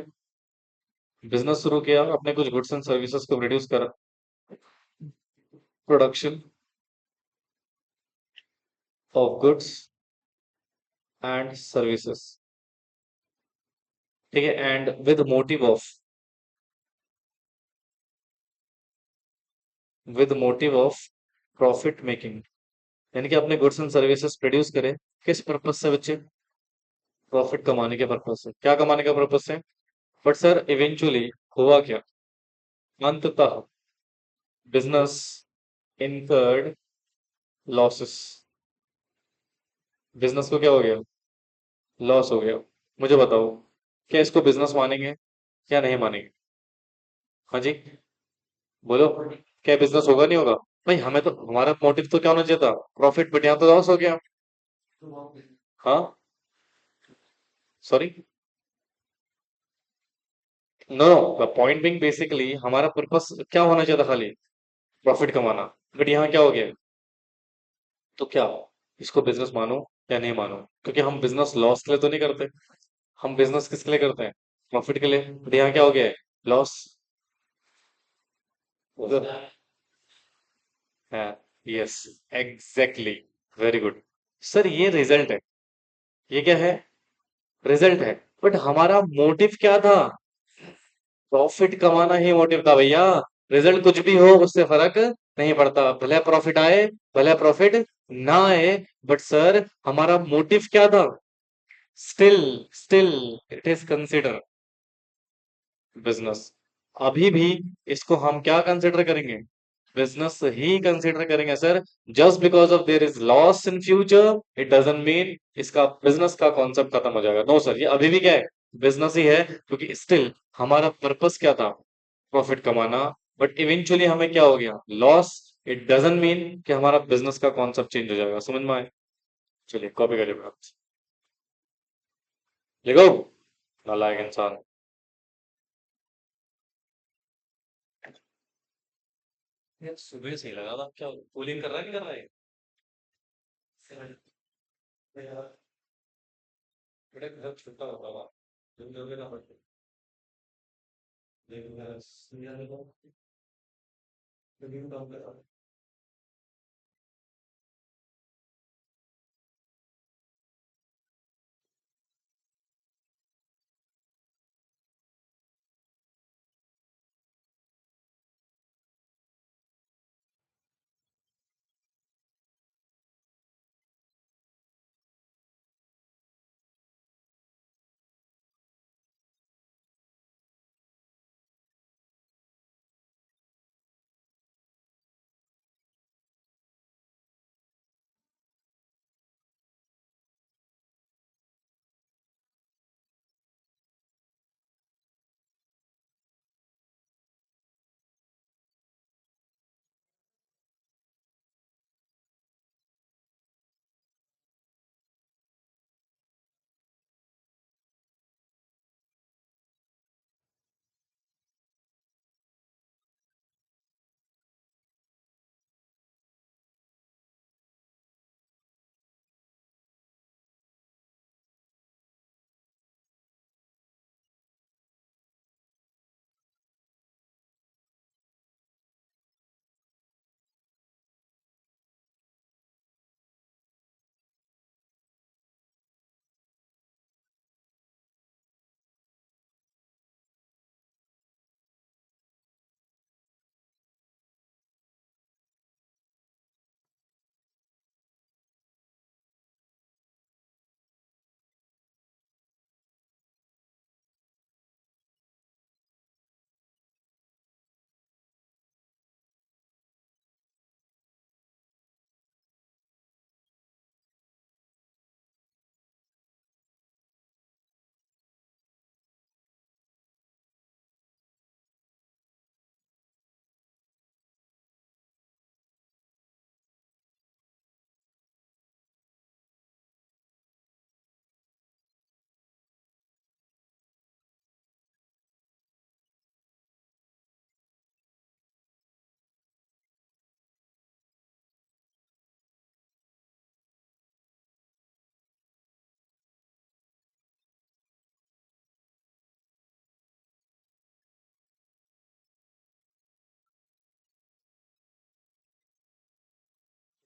बिजनेस शुरू किया, आपने कुछ गुड्स एंड सर्विसेज को प्रोड्यूस करा, production, of goods and services, ठीक है, and with motive of profit making, यानी कि अपने गुड्स एंड सर्विसेज प्रोड्यूस करें किस पर्पज से बच्चे? प्रॉफिट कमाने के पर्पज से। क्या कमाने का पर्पज से? बट सर इवेंचुअली हुआ क्या? अंततः बिजनेस इनकर्ड लॉसेस, बिजनेस को क्या हो गया? लॉस हो गया। मुझे बताओ, क्या इसको बिजनेस मानेंगे क्या नहीं मानेंगे? हाँ जी, बोलो, क्या बिजनेस होगा नहीं होगा? भाई हमें तो, हमारा मोटिव तो क्या होना चाहिए था? प्रॉफिट, बट यहाँ तो लॉस हो गया। हाँ, sorry, no no, the point being basically हमारा पर्पस क्या होना चाहिए था? खाली प्रॉफिट कमाना। बट यहाँ क्या हो गया? तो क्या इसको बिजनेस मानो या नहीं मानो? क्योंकि हम बिजनेस लॉस के लिए तो नहीं करते, हम बिजनेस किसके लिए करते हैं? प्रॉफिट के लिए। बट यहाँ क्या हो गया है? लॉस। है, yes, exactly, very good. Sir ये रिजल्ट है, ये क्या है? रिजल्ट है। बट हमारा मोटिव क्या था? प्रॉफिट कमाना ही मोटिव था भैया। रिजल्ट कुछ भी हो उससे फर्क नहीं पड़ता, भले प्रॉफिट आए भले प्रॉफिट ना आए। बट सर हमारा मोटिव क्या था? Still, still it is consider business. अभी भी इसको हम क्या कंसिडर करेंगे? बिजनेस ही कंसिडर करेंगे sir. Just because of their is loss in future it doesn't mean इसका बिजनेस का कॉन्सेप्ट खत्म हो जाएगा। नो सर, ये अभी भी क्या है? बिजनेस ही है, क्योंकि स्टिल हमारा पर्पस क्या था? प्रॉफिट कमाना। बट इवेंचुअली हमें क्या हो गया? लॉस। इट डजंट मीन कि हमारा बिजनेस का कॉन्सेप्ट चेंज हो जाएगा। समझ में आए? चलिए कॉपी करिए आप, लिखो, नालायक इंसान। यार सुबह से ही लगा था, क्या कूलिंग कर रहा है, नहीं कर रहा है? यार बड़े घर छोटा होता था, तुम लोगे ना पड़ते, लेकिन मैं सुनिया देखो, लेकिन काम कर रहा था।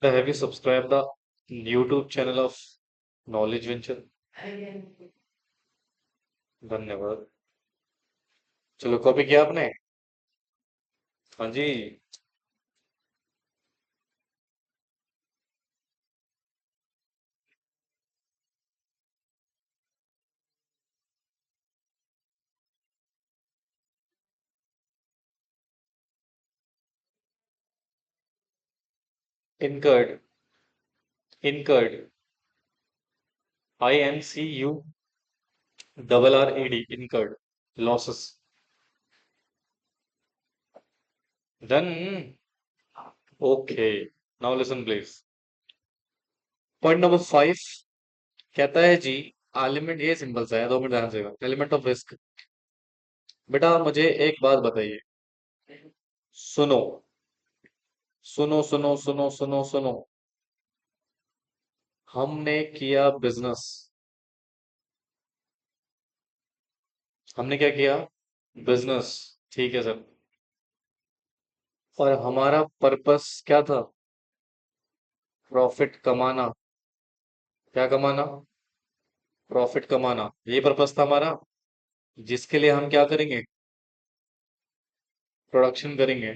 Have you subscribe the YouTube channel of Knowledge Venture. धन्यवाद। चलो कॉपी किया आपने? हाँ जी। Incurred. Incurred. INCURRED, incurred. Losses. Done. Okay. Now listen please. Point number 5 कहता है जी, एलिमेंट, ये सिंपल सा है, 2 मिनट ध्यान से। Element of risk. बेटा मुझे एक बात बताइए। सुनो सुनो सुनो सुनो सुनो सुनो। हमने किया बिजनेस। हमने क्या किया? बिजनेस। ठीक है सर। और हमारा पर्पस क्या था? प्रॉफिट कमाना। क्या कमाना? प्रॉफिट कमाना, ये पर्पस था हमारा। जिसके लिए हम क्या करेंगे? प्रोडक्शन करेंगे।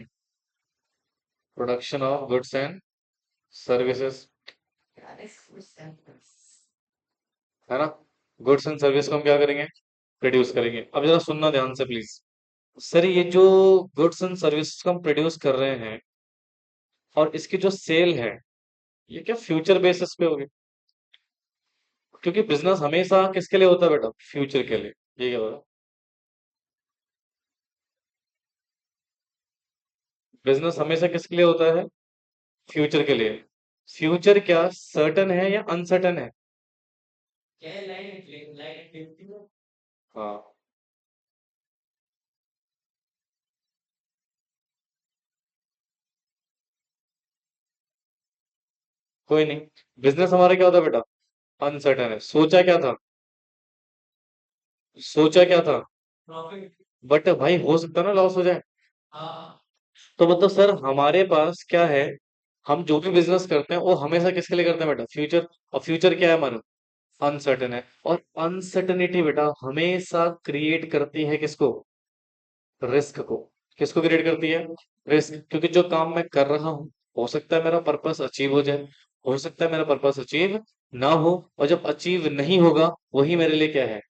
Production of goods and services. है ना? गुड्स एंड सर्विस को हम क्या करेंगे? प्रोड्यूस करेंगे। अब जरा सुनना ध्यान से प्लीज। सर ये जो गुड्स एंड सर्विसेज को हम प्रोड्यूस कर रहे हैं और इसकी जो सेल है, ये क्या फ्यूचर बेसिस पे होगी? क्योंकि बिजनेस हमेशा किसके लिए होता है बेटा? फ्यूचर के लिए। ये क्या होगा? बिजनेस हमेशा किसके लिए होता है? फ्यूचर के लिए। फ्यूचर क्या सर्टन है या अनसर्टन है? हाँ। कोई नहीं। बिजनेस हमारा क्या होता है बेटा? अनसर्टन है। सोचा क्या था? सोचा क्या था? बट भाई हो सकता है ना लॉस हो जाए। तो मतलब सर हमारे पास क्या है? हम जो भी बिजनेस करते हैं वो हमेशा किसके लिए करते हैं बेटा? फ्यूचर। और फ्यूचर क्या है हमारा? अनसर्टेन है। और अनसर्टेनिटी बेटा हमेशा क्रिएट करती है किसको? रिस्क को। किसको क्रिएट करती है? रिस्क। क्योंकि जो काम मैं कर रहा हूं, हो सकता है मेरा पर्पस अचीव हो जाए, हो सकता है मेरा पर्पस अचीव ना हो। और जब अचीव नहीं होगा, वही मेरे लिए क्या है?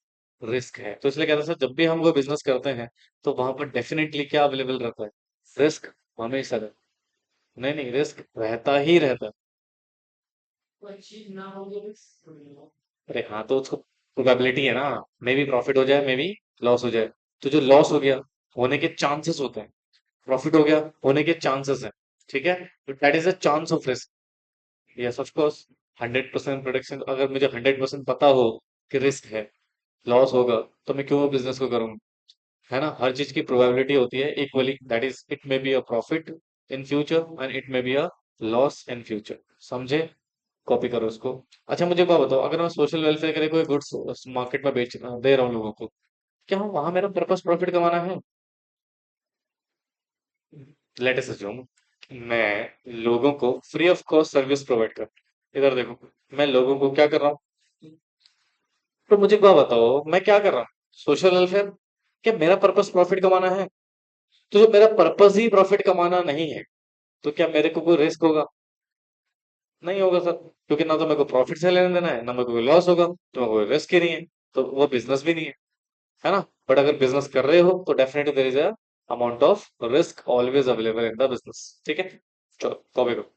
रिस्क है। तो इसलिए कहते हैं सर, जब भी हम कोई बिजनेस करते हैं तो वहां पर डेफिनेटली क्या अवेलेबल रहता है? रिस्क। हमेशा रहता। नहीं नहीं, रिस्क रहता ही रहता है। अरे हाँ, तो उसको प्रोबेबिलिटी है ना। मे भी प्रॉफिट हो जाए, मे भी लॉस हो जाए। तो जो लॉस हो गया, होने के चांसेस होते हैं। प्रॉफिट हो गया, होने के चांसेस हैं। ठीक है। तो that is a chance of risk. Yes of course. 100% production, अगर मुझे 100% पता हो कि रिस्क है, लॉस होगा, तो मैं क्यों बिजनेस को करूंगा? है ना? हर चीज की प्रोबेबिलिटी होती है equally, that is it may be a profit in future and it may be a loss in future. समझे? कॉपी करो उसको। अच्छा मुझे एक बात बताओ, अगर मैं सोशल वेलफेयर के लिए कोई गुड्स मार्केट में बेच दे रहा हूँ लोगों को, क्या वहां मेरा पर्पस प्रॉफिट कमाना है? लेट अस अज्यूम मैं लोगों को free of cost service provide कर। इधर देखो, मैं लोगों को क्या कर रहा हूँ? तो मुझे एक बात बताओ, मैं क्या कर रहा हूँ? Social welfare. क्या मेरा पर्पस प्रॉफिट कमाना है? तो जो मेरा पर्पस ही प्रॉफिट कमाना नहीं है, तो क्या मेरे को कोई रिस्क होगा? नहीं होगा सर। क्योंकि ना तो मेरे को प्रॉफिट से लेने देना है, ना मेरे को कोई लॉस होगा, तो मेरे को कोई रिस्क ही नहीं है। तो वो बिजनेस भी नहीं है। है ना? बट अगर बिजनेस कर रहे हो तो definitely there is a amount of risk always available in the business. ठीक है। चलो कॉपी करो।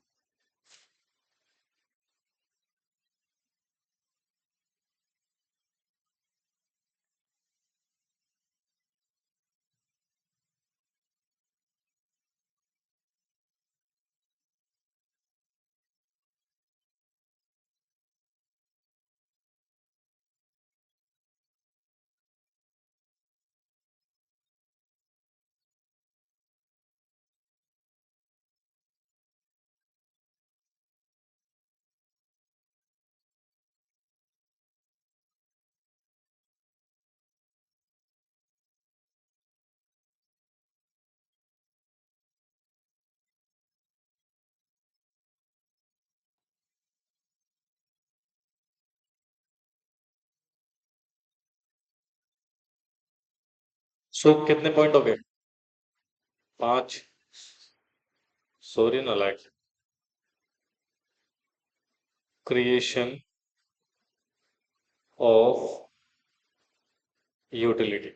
सो कितने पॉइंट हो गए? 5। सॉरी ना, लाइक क्रिएशन ऑफ यूटिलिटी।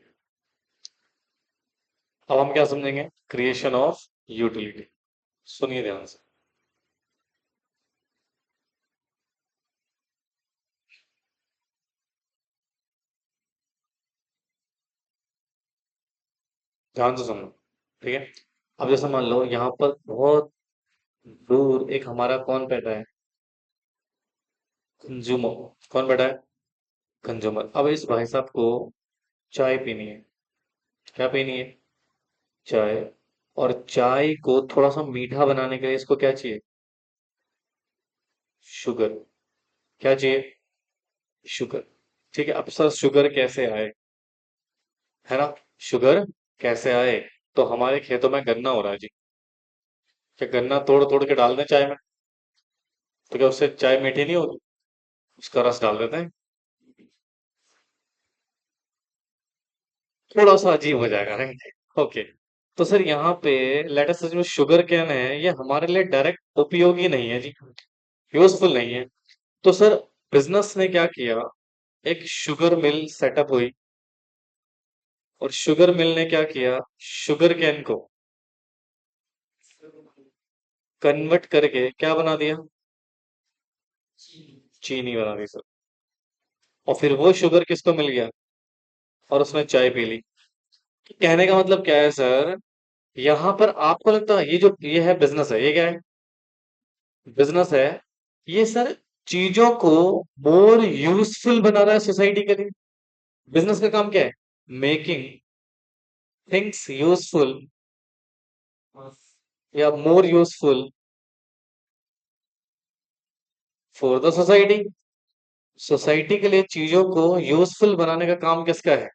अब हम क्या समझेंगे? Creation of utility. सुनिए ध्यान से। ध्यान से सुनना। ठीक है। अब जैसे मान लो यहाँ पर बहुत दूर एक हमारा कौन बैठा है? कंज्यूमर। कौन बैठा है? कंज्यूमर। अब इस भाई साहब को चाय पीनी है। क्या पीनी है? चाय। और चाय को थोड़ा सा मीठा बनाने के लिए इसको क्या चाहिए? शुगर। क्या चाहिए? शुगर। ठीक है। अब सर शुगर कैसे आए? है ना? शुगर कैसे आए? तो हमारे खेतों में गन्ना हो रहा है जी। क्या गन्ना तोड़ तोड़ के डाल दें चाय में? तो क्या उससे चाय मीठी नहीं होगी? उसका रस डाल देते हैं। थोड़ा सा अजीब हो जाएगा, राइट? ओके। तो सर यहाँ पे लेट अस जो शुगर कैन है ये हमारे लिए डायरेक्ट उपयोगी नहीं है जी। यूजफुल नहीं है। तो सर बिजनेस ने क्या किया? एक शुगर मिल सेटअप हुई। और शुगर मिल ने क्या किया? शुगर कैन को कन्वर्ट करके क्या बना दिया? चीनी बना दी सर। और फिर वो शुगर किसको मिल गया? और उसने चाय पी ली। कहने का मतलब क्या है सर? यहाँ पर आपको लगता है ये है बिजनेस है, ये क्या है? बिजनेस है। ये सर चीजों को मोर यूजफुल बना रहा है सोसाइटी के लिए। बिजनेस का काम क्या है? मेकिंग थिंग्स यूजफुल या more useful for the society. Society के लिए चीजों को यूजफुल बनाने का काम किसका है?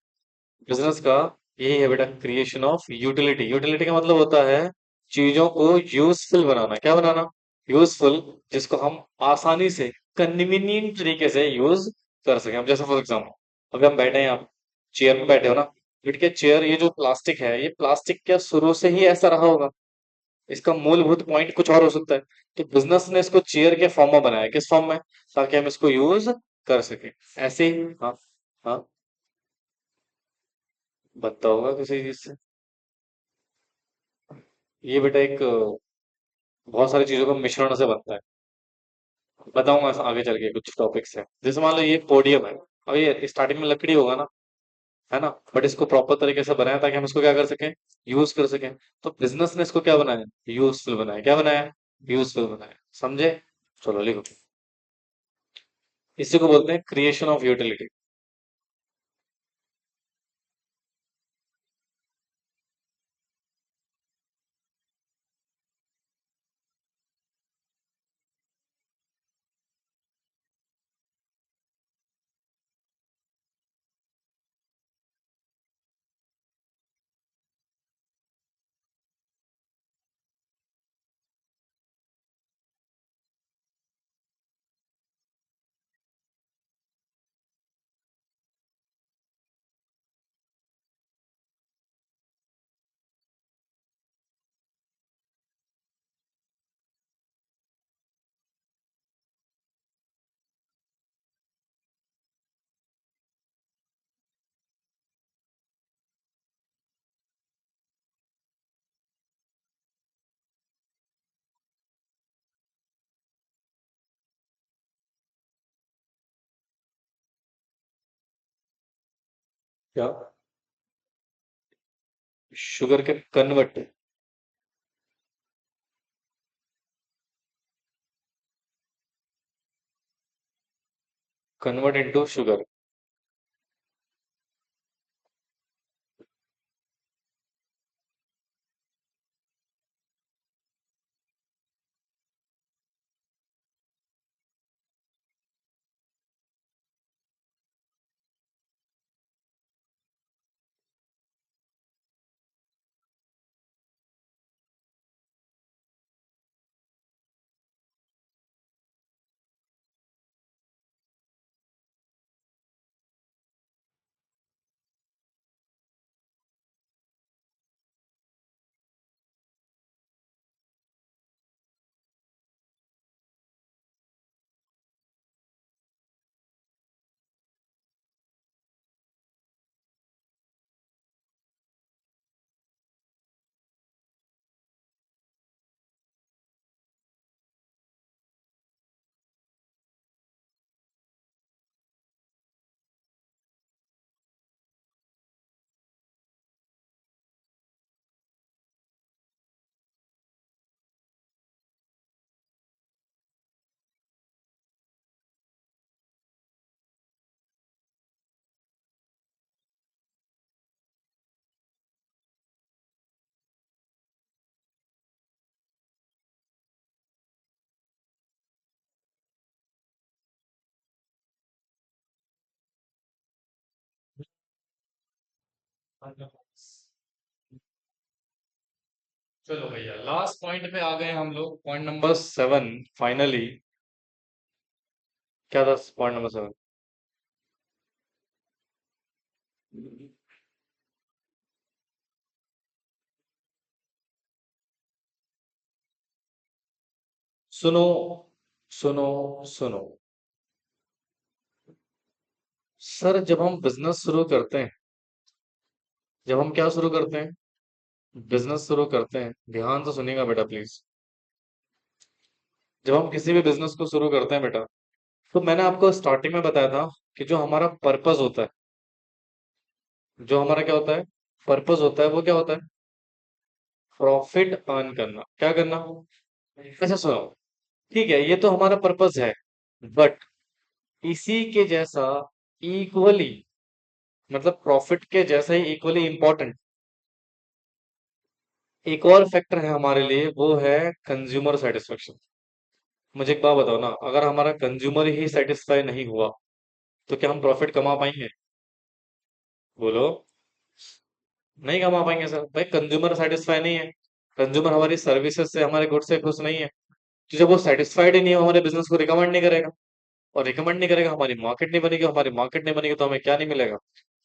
बिजनेस का। यही है बेटा क्रिएशन ऑफ यूटिलिटी। यूटिलिटी का मतलब होता है चीजों को यूजफुल बनाना। क्या बनाना? यूजफुल। जिसको हम आसानी से कन्वीनियंट तरीके से यूज कर सकें। अब जैसे फॉर एग्जाम्पल अभी हम बैठे हैं, आप चेयर पे बैठे हो ना। बैठ के चेयर, ये जो प्लास्टिक है ये प्लास्टिक क्या शुरू से ही ऐसा रहा होगा? इसका मूलभूत पॉइंट कुछ और हो सकता है। तो बिजनेस ने इसको चेयर के फॉर्म में बनाया। किस फॉर्म में? ताकि हम इसको यूज कर सके। ऐसे ही। हाँ। हाँ। बनता होगा किसी चीज से। ये बेटा एक बहुत सारी चीजों का मिश्रण से बनता है। बताऊंगा आगे चल के कुछ टॉपिक्स है। जैसे मान लो ये पोडियम है। अब ये स्टार्टिंग में लकड़ी होगा ना, है ना? बट इसको प्रॉपर तरीके से बनाया ताकि हम इसको क्या कर सकें? यूज कर सकें। तो बिजनेस ने इसको क्या बनाया? यूजफुल बनाया। क्या बनाया? यूजफुल बनाया। समझे? चलो लिखो। इसी को बोलते हैं क्रिएशन ऑफ यूटिलिटी। क्या? शुगर के कन्वर्ट। Convert into sugar. चलो भैया लास्ट पॉइंट पे आ गए हम लोग, पॉइंट नंबर 7 फाइनली। क्या था पॉइंट नंबर 7? सुनो सुनो सुनो सर, जब हम बिजनेस शुरू करते हैं, जब हम क्या शुरू करते हैं, बिजनेस शुरू करते हैं, ध्यान से सुनिएगा बेटा प्लीज। जब हम किसी भी बिजनेस को शुरू करते हैं बेटा, तो मैंने आपको स्टार्टिंग में बताया था कि जो हमारा पर्पस होता है, जो हमारा क्या होता है, पर्पस होता है, वो क्या होता है, प्रॉफिट अर्न करना। क्या करना? अच्छा सुनो, ठीक है, ये तो हमारा पर्पस है, बट इसी के जैसा इक्वली, मतलब प्रॉफिट के जैसा ही इक्वली इंपॉर्टेंट एक और फैक्टर है हमारे लिए, वो है कंज्यूमर सेटिस्फेक्शन। मुझे एक बात बताओ ना, अगर हमारा कंज्यूमर ही सेटिस्फाई नहीं हुआ तो क्या हम प्रॉफिट कमा पाएंगे? बोलो। नहीं कमा पाएंगे सर, भाई कंज्यूमर सेटिस्फाई नहीं है, कंज्यूमर हमारी सर्विसेज से, हमारे गुड से खुश नहीं है। तो जब वो सेटिस्फाइड ही नहीं है, वो हमारे बिजनेस को रिकमेंड नहीं करेगा, और रिकमेंड नहीं करेगा, हमारी मार्केट नहीं बनेगी, हमारी मार्केट नहीं बनेगी तो हमें क्या नहीं मिलेगा,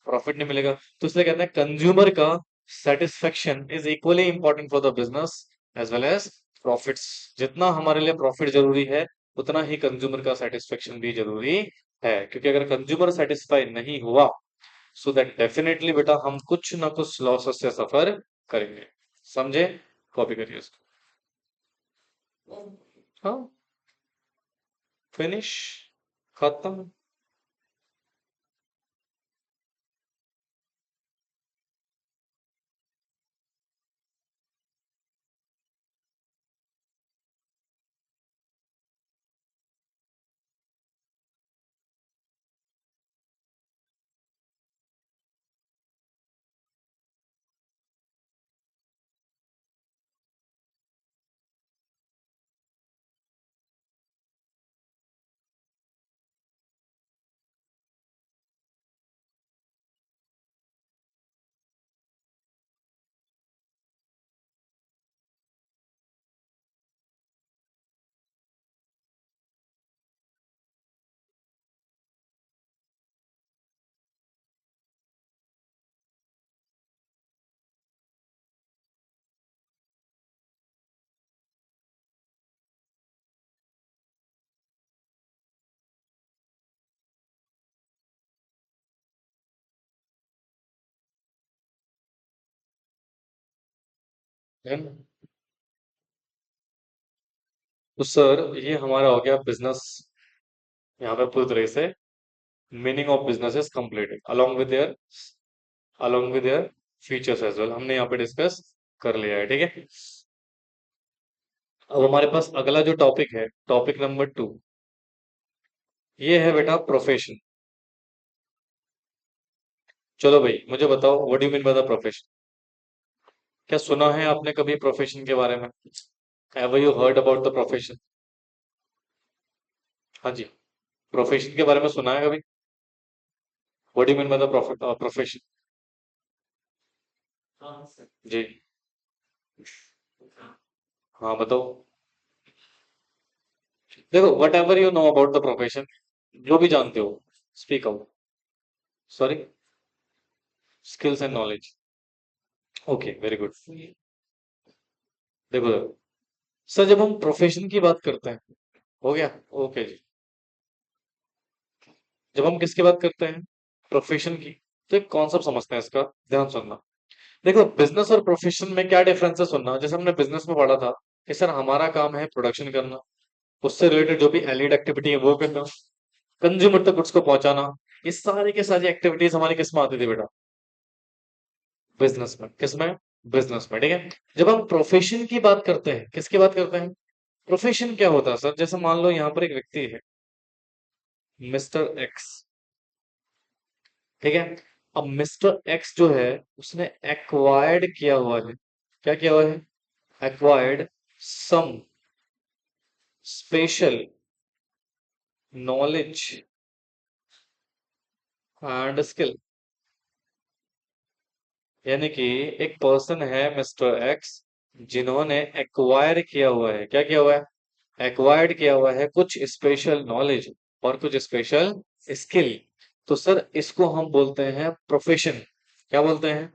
प्रॉफिट नहीं मिलेगा। तो इसलिए कहते हैं कंज्यूमर का satisfaction is equally important for the business as well as profits. जितना हमारे लिए प्रॉफिट जरूरी है, उतना ही कंज्यूमर का सेटिस्फेक्शन भी जरूरी है, क्योंकि अगर कंज्यूमर सेटिस्फाई नहीं हुआ, सो दैट डेफिनेटली बेटा हम कुछ ना कुछ लॉसेस से सफर करेंगे। समझे? कॉपी करिए इसको। हाँ, फिनिश, खत्म। Then, तो सर ये हमारा हो गया बिजनेस, यहाँ पे पूरी तरह से meaning of business is completed along with their features as well, हमने यहाँ पे डिस्कस कर लिया है, ठीक है। अब हमारे पास अगला जो टॉपिक है, टॉपिक नंबर 2, ये है बेटा प्रोफेशन। चलो भाई मुझे बताओ, what do you mean by the profession? क्या सुना है आपने कभी प्रोफेशन के बारे में? Have you heard about the profession? हाँ जी, प्रोफेशन के बारे में सुना है कभी? What do you mean by the profession? जी, हाँ बताओ। देखो, whatever you know about the profession, जो भी जानते हो, speak out. Sorry, skills and knowledge. Okay, very good. देखो देखो, सर जब हम प्रोफेशन की बात करते हैं, हो गया, ओके जी, जब हम किसकी बात करते हैं, प्रोफेशन की, तो एक कॉन्सेप्ट समझते हैं इसका, ध्यान सुनना। देखो, बिजनेस और प्रोफेशन में क्या डिफरेंस है सुनना। जैसे हमने बिजनेस में पढ़ा था कि सर हमारा काम है प्रोडक्शन करना, उससे रिलेटेड जो भी एलिड एक्टिविटी है वो करना, कंज्यूमर तक उसको पहुंचाना, ये सारी के सारी एक्टिविटीज हमारी किस में आती थी बेटा? बिजनेस में। किसमें? बिजनेस में, ठीक है। जब हम प्रोफेशन की बात करते हैं, किसकी बात करते हैं, प्रोफेशन क्या होता है सर? जैसे मान लो यहाँ पर एक व्यक्ति है, मिस्टर एक्स, ठीक है। अब मिस्टर एक्स जो है, उसने एक्वायर्ड किया हुआ है, क्या किया हुआ है, acquired some special knowledge and skill, यानी कि एक पर्सन है मिस्टर एक्स, जिन्होंने एक्वायर किया हुआ है, क्या किया हुआ है, एक्वायर्ड किया हुआ है कुछ स्पेशल नॉलेज और कुछ स्पेशल स्किल। तो सर इसको हम बोलते हैं प्रोफेशन। क्या बोलते हैं,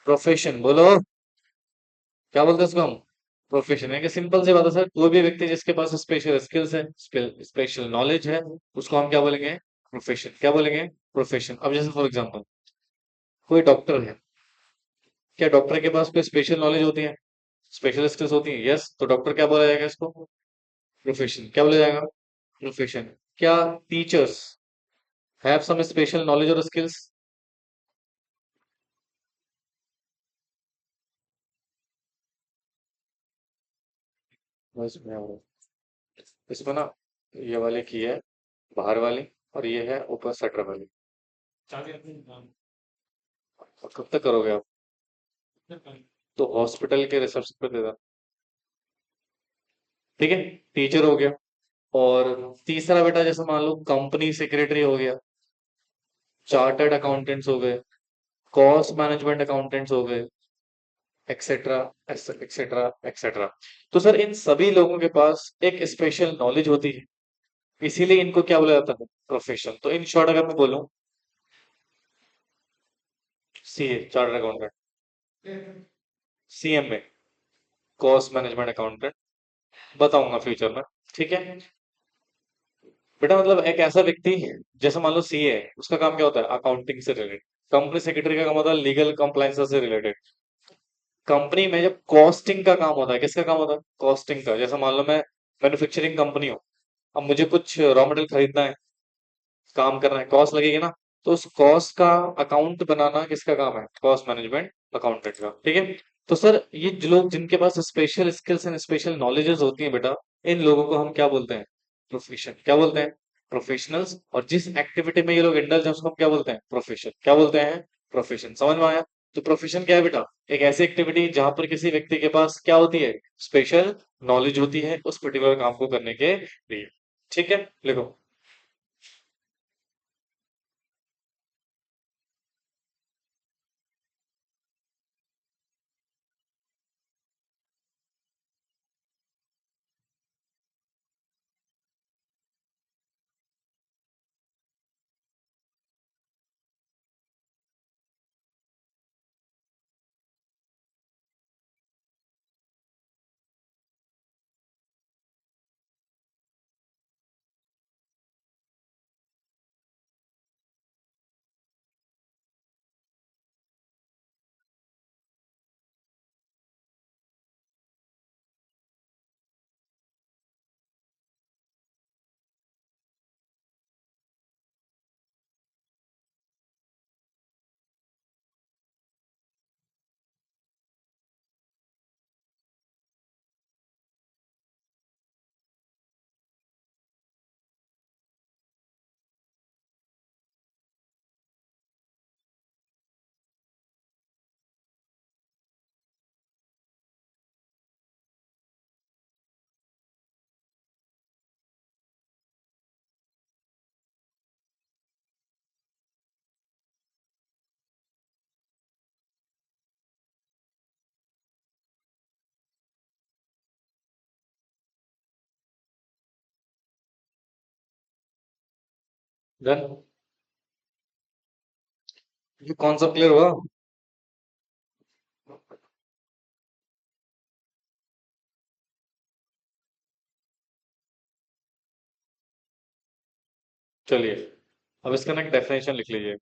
प्रोफेशन बोलो, क्या बोलते हैं इसको हम, प्रोफेशन है। कि सिंपल सी बात है सर, कोई भी व्यक्ति जिसके पास स्पेशल स्किल्स है, स्पेशल नॉलेज है, उसको हम क्या बोलेंगे, प्रोफेशन। क्या बोलेंगे, प्रोफेशन। अब जैसे फॉर एग्जांपल कोई डॉक्टर है, क्या डॉक्टर के पास कोई स्पेशल नॉलेज होती है, स्पेशल स्किल्स होती है, यस, तो डॉक्टर क्या बोला जाएगा इसको, प्रोफेशन। क्या बोला जाएगा, प्रोफेशन। क्या teachers have some special knowledge और स्किल्स। बस मैं और इसमें ना, ये वाली की है बाहर वाली, और ये है ऊपर शटर वाली। और कब तक करोगे आप, तो हॉस्पिटल के रिसेप्शन पे दे देना। ठीक है, टीचर हो गया। और तीसरा बेटा जैसे मान लो कंपनी सेक्रेटरी हो गया, चार्टर्ड अकाउंटेंट्स हो गए, कॉस्ट मैनेजमेंट अकाउंटेंट्स हो गए, एक्सेट्रा एक्सेट्रा एक्सेट्रा। तो सर इन सभी लोगों के पास एक स्पेशल नॉलेज होती है, इसीलिए इनको क्या बोला जाता है, प्रोफेशन। तो इन शॉर्ट अगर मैं बोलूं, CA chartered accountant, CMA cost management accountant, बताऊंगा फ्यूचर में। ठीक है बेटा, मतलब एक ऐसा व्यक्ति, जैसे मान लो सीए है, उसका काम क्या होता है, अकाउंटिंग से रिलेटेड। कंपनी सेक्रेटरी का काम होता है लीगल कंप्लायंस से रिलेटेड। कंपनी में जब कॉस्टिंग का काम होता है, किसका काम होता है, कॉस्टिंग का। जैसे मान लो मैं मैन्युफैक्चरिंग कंपनी हूँ, अब मुझे कुछ रॉ मटेरियल खरीदना है, काम करना है, कॉस्ट लगेगी ना, तो उस कॉस्ट का अकाउंट बनाना किसका काम है, कॉस्ट मैनेजमेंट अकाउंटेंट का। ठीक है, तो सर ये जो लोग जिनके पास special skills and special knowledges होती हैं बेटा, इन लोगों को हम क्या बोलते हैं, प्रोफेशन। क्या बोलते हैं, प्रोफेशनल्स। और जिस एक्टिविटी में ये लोग इंडल्ज हैं उसको हम क्या बोलते हैं, प्रोफेशन। क्या बोलते हैं, प्रोफेशन। समझ में आया। तो प्रोफेशन क्या है बेटा, एक ऐसी एक्टिविटी जहां पर किसी व्यक्ति के पास क्या होती है, स्पेशल नॉलेज होती है उस पर्टिकुलर काम को करने के लिए। ठीक है, लिखो। डन, ये कॉन्सेप्ट क्लियर हुआ। चलिए, अब इसका ना एक डेफिनेशन लिख लीजिए।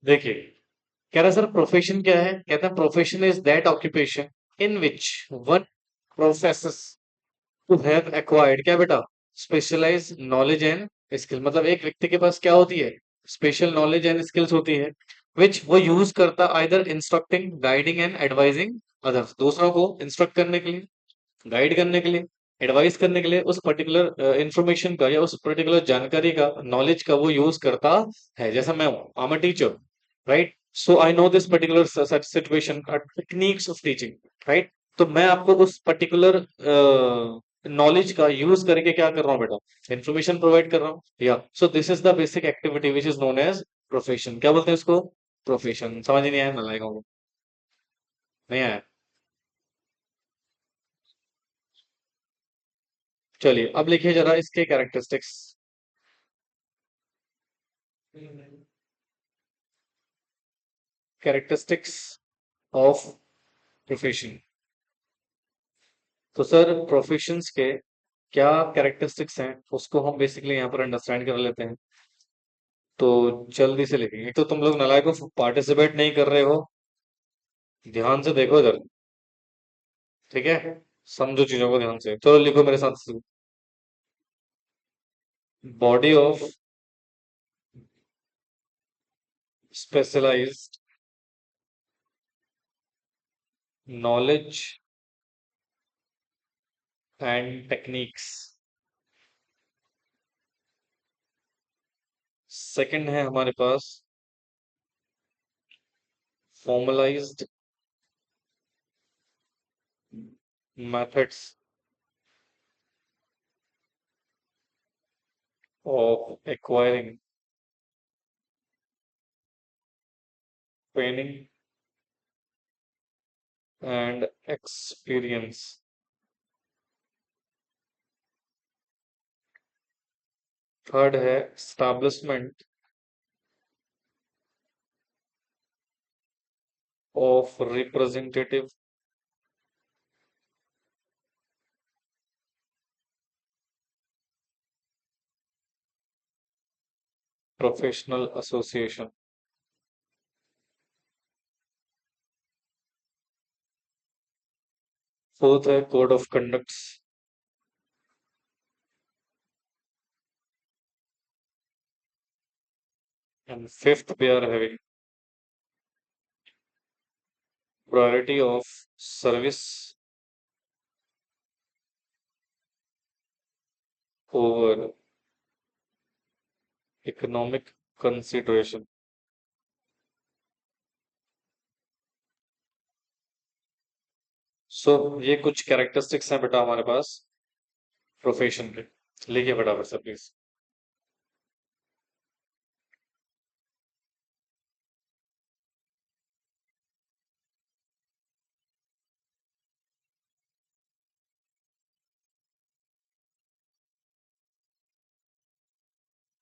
देखिए, कह रहा सर प्रोफेशन क्या है? कहता है profession is that occupation in which one professes to have acquired क्या बेटा? Specialise knowledge and skill. मतलब एक व्यक्ति के पास क्या होती है? स्पेशल नॉलेज एंड स्किल्स होती है, विच वो यूज करता either instructing, guiding and advising others. दूसरों को इंस्ट्रक्ट करने के लिए, गाइड करने के लिए, एडवाइस करने के लिए उस पर्टिकुलर इंफॉर्मेशन का या उस पर्टिकुलर जानकारी का, नॉलेज का वो यूज करता है। जैसा मैं हूँ, I am a teacher, right? So I know this particular such situation, techniques of teaching, right? तो मैं आपको उस पर्टिकुलर नॉलेज का यूज करके क्या कर रहा हूँ बेटा? इंफॉर्मेशन प्रोवाइड कर रहा हूँ। या so this is the basic activity which is known as profession. क्या बोलते हैं इसको? प्रोफेशन। समझ ही नहीं आया? ना लाएगा? नहीं आया? चलिए अब लिखिए जरा इसके कैरेक्टरिस्टिक्स। Characteristics of profession. तो सर प्रोफेशंस के क्या कैरेक्टरिस्टिक्स हैं उसको हम बेसिकली यहाँ पर अंडरस्टैंड कर लेते हैं। तो जल्दी से लिखिए। एक तो तुम लोग नालायक हो, पार्टिसिपेट नहीं कर रहे हो। ध्यान से देखो इधर, ठीक है? समझो चीजों को ध्यान से। चलो लिखो मेरे साथ। Body of specialised knowledge and techniques. Second है हमारे पास formalised methods of acquiring training and experience। Third है establishment of representative professional association। Fourth है code of conducts। and fifth we are having priority of service over economic consideration। सो ये कुछ कैरेक्टरिस्टिक्स हैं बेटा हमारे पास प्रोफेशन के। लिखिए फटाफट से प्लीज।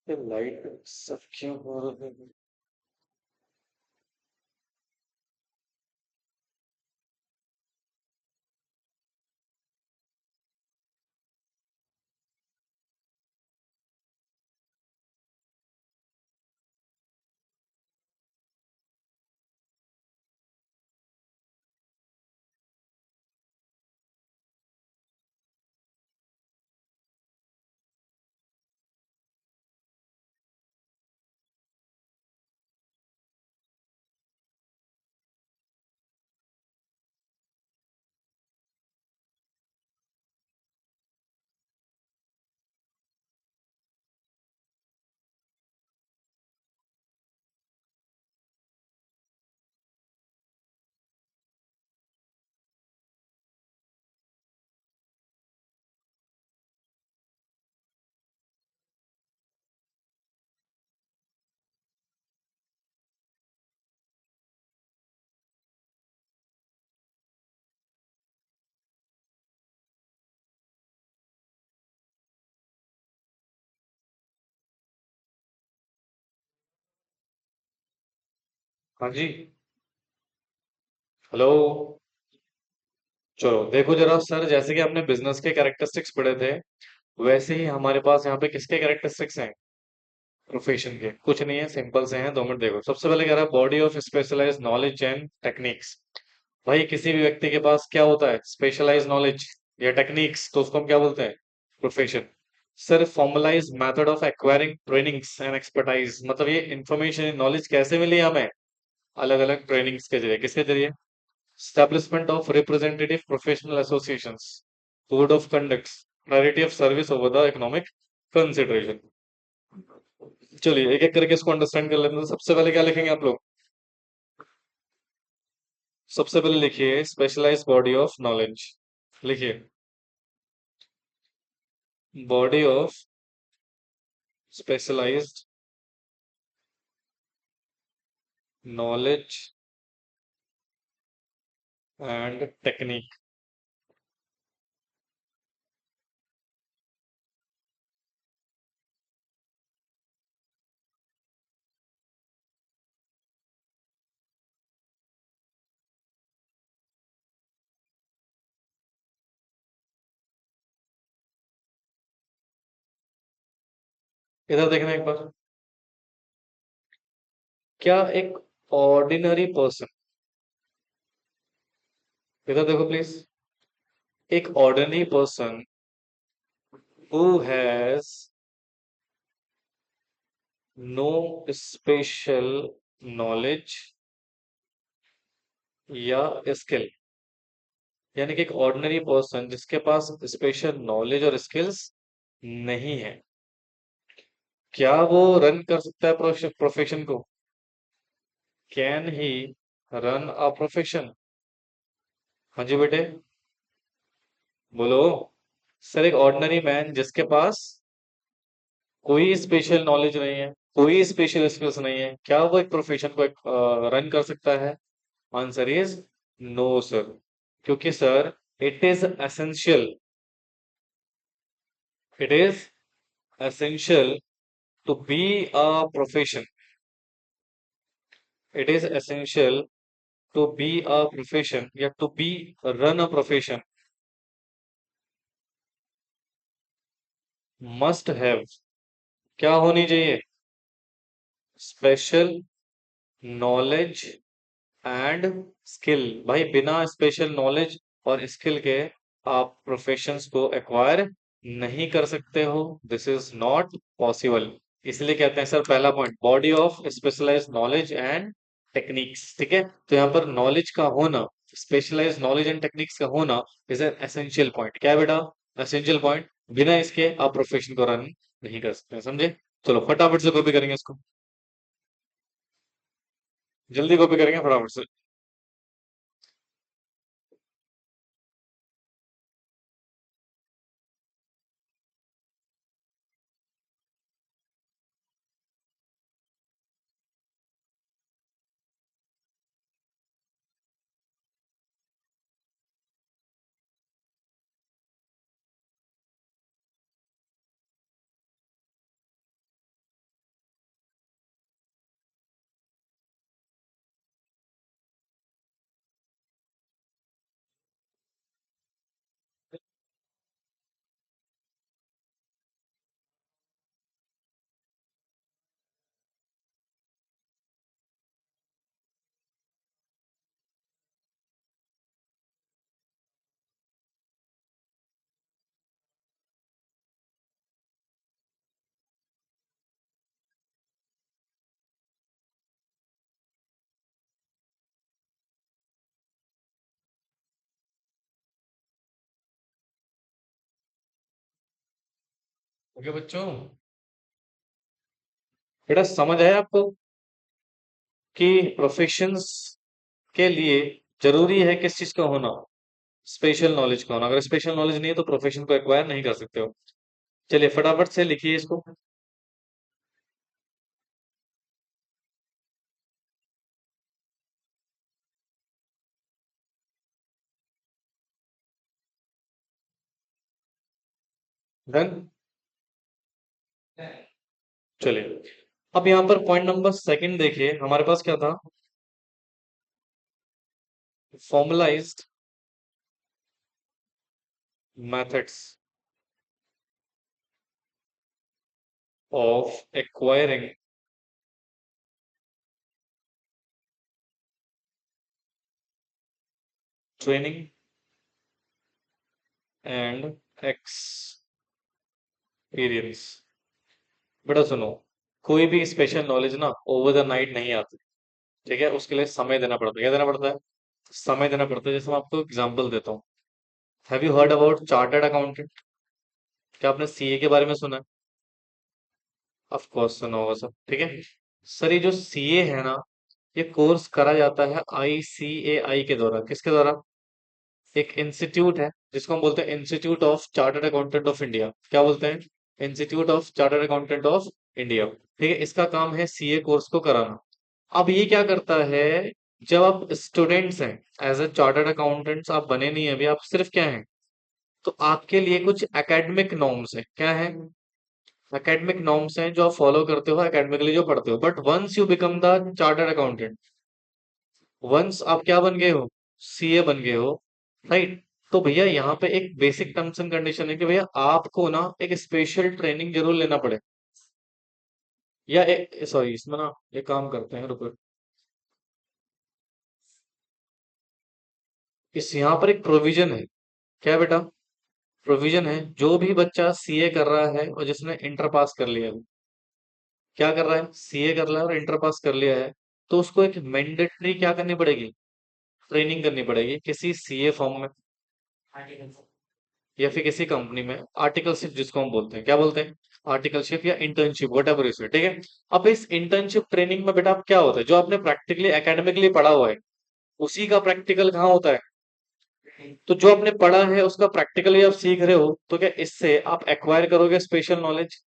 लाइट सब क्यों हो रहा है? हाँ जी। हेलो। चलो देखो जरा सर, जैसे कि हमने बिजनेस के कैरेक्टरिस्टिक्स पढ़े थे, वैसे ही हमारे पास यहाँ पे किसके कैरेक्टरिस्टिक्स हैं? प्रोफेशन के कुछ नहीं है, सिंपल से हैं, 2 मिनट देखो। सबसे पहले कह रहा है body of specialised knowledge and techniques. भाई किसी भी व्यक्ति के पास क्या होता है, स्पेशलाइज्ड नॉलेज या टेक्निक्स, तो उसको हम क्या बोलते हैं, profession. Sir formalise method of acquiring trainings and expertise, मतलब ये इंफॉर्मेशन नॉलेज कैसे मिली हमें, अलग अलग ट्रेनिंग्स के जरिए। किसके जरिए, establishment of representative professional associations, code of conducts, priority of service over the economic consideration। चलिए एक एक करके इसको अंडरस्टैंड कर लेते हैं। तो सबसे पहले क्या लिखेंगे आप लोग, सबसे पहले लिखिए स्पेशलाइज्ड बॉडी ऑफ नॉलेज। लिखिए body of specialised knowledge and technique. इधर देखना एक बार, क्या एक ऑर्डिनरी पर्सन, इधर देखो प्लीज, एक ordinary person who has no special knowledge या स्किल, यानी कि एक ऑर्डिनरी पर्सन जिसके पास स्पेशल नॉलेज और स्किल्स नहीं है, क्या वो रन कर सकता है प्रोफेशन को, can he run a profession. हाँ जी बेटे, बोलो। सर एक ऑर्डिनरी मैन जिसके पास कोई स्पेशल नॉलेज नहीं है, कोई स्पेशल स्किल्स नहीं है, क्या वो एक प्रोफेशन को रन कर सकता है। आंसर इज नो सर, क्योंकि sir it is essential, it is essential to be a profession, it is essential to be a profession या to be run a profession, must have, क्या होनी चाहिए, स्पेशल नॉलेज एंड स्किल। भाई बिना स्पेशल नॉलेज और स्किल के आप प्रोफेशंस को एक्वायर नहीं कर सकते हो, दिस इज नॉट पॉसिबल। इसलिए कहते हैं सर पहला point body of specialised knowledge and techniques, ठीक है। तो यहाँ पर नॉलेज का होना, स्पेशलाइज्ड नॉलेज एंड टेक्निक्स का होना इज एन एसेंशियल पॉइंट। क्या है बेटा, एसेंशियल पॉइंट, बिना इसके आप प्रोफेशन को रन नहीं कर सकते, समझे। चलो फटाफट से कॉपी करेंगे इसको, जल्दी कॉपी करेंगे फटाफट से। ओके बच्चों, बेटा समझ आया आपको कि प्रोफेशंस के लिए जरूरी है किस चीज का होना, स्पेशल नॉलेज का होना। अगर स्पेशल नॉलेज नहीं है तो प्रोफेशन को एक्वायर नहीं कर सकते हो। चलिए फटाफट से लिखिए इसको। डन। चलिए अब यहाँ पर पॉइंट नंबर सेकंड देखिए, हमारे पास क्या था, formalised methods of acquiring training and experience। बेटा सुनो, कोई भी स्पेशल नॉलेज ना ओवर द नाइट नहीं आती। ठीक है, उसके लिए समय देना पड़ता है। क्या देना पड़ता है? समय देना पड़ता है। जैसे मैं आपको एग्जांपल देता हूँ। Have you heard about chartered accountant? क्या आपने सीए के बारे में सुना है? ऑफ कोर्स सुना होगा सब। ठीक है सर, ये जो सीए है ना, ये कोर्स करा जाता है आईसीएआई के द्वारा। किसके द्वारा? एक इंस्टीट्यूट है जिसको हम बोलते हैं institute of chartered accountant of India. क्या बोलते हैं? Institute of chartered accountant of India. ठीक है, इसका काम है सीए कोर्स को कराना। अब ये क्या करता है, जब आप स्टूडेंट्स हैं, एज ए चार्टर्ड अकाउंटेंट्स आप बने नहीं है अभी, आप सिर्फ क्या हैं, तो आपके लिए कुछ एकेडमिक नॉर्म्स है। क्या है? एकेडमिक नॉर्म्स हैं जो आप फॉलो करते हो, एकेडमिकली जो पढ़ते हो। But once you become the chartered accountant, once आप क्या बन गए हो, सीए बन गए हो, राइट? तो भैया यहाँ पे एक बेसिक टर्म्स एंड कंडीशन है कि भैया आपको ना एक स्पेशल ट्रेनिंग जरूर लेना पड़े। या एक सॉरी, इसमें ना एक काम करते हैं, रुको। इस यहाँ पर एक प्रोविजन है। क्या बेटा? प्रोविजन है, जो भी बच्चा सीए कर रहा है और जिसने इंटर पास कर लिया है, क्या कर रहा है, सीए कर रहा है और इंटर पास कर लिया है, तो उसको एक मैंडेटरी क्या करनी पड़ेगी, ट्रेनिंग करनी पड़ेगी किसी सीए फॉर्म में या फिर किसी कंपनी में। आर्टिकलशिप जिसको हम बोलते हैं, क्या बोलते हैं, आर्टिकलशिप या इंटर्नशिप, वट एवर इज। ठीक है। अब इस इंटर्नशिप ट्रेनिंग में बेटा आप क्या होता है, जो आपने प्रैक्टिकली एकेडमिकली पढ़ा हुआ है, उसी का प्रैक्टिकल कहाँ होता है? तो जो आपने पढ़ा है उसका प्रैक्टिकली आप सीख रहे हो, तो क्या इससे आप एक्वायर करोगे स्पेशल नॉलेज?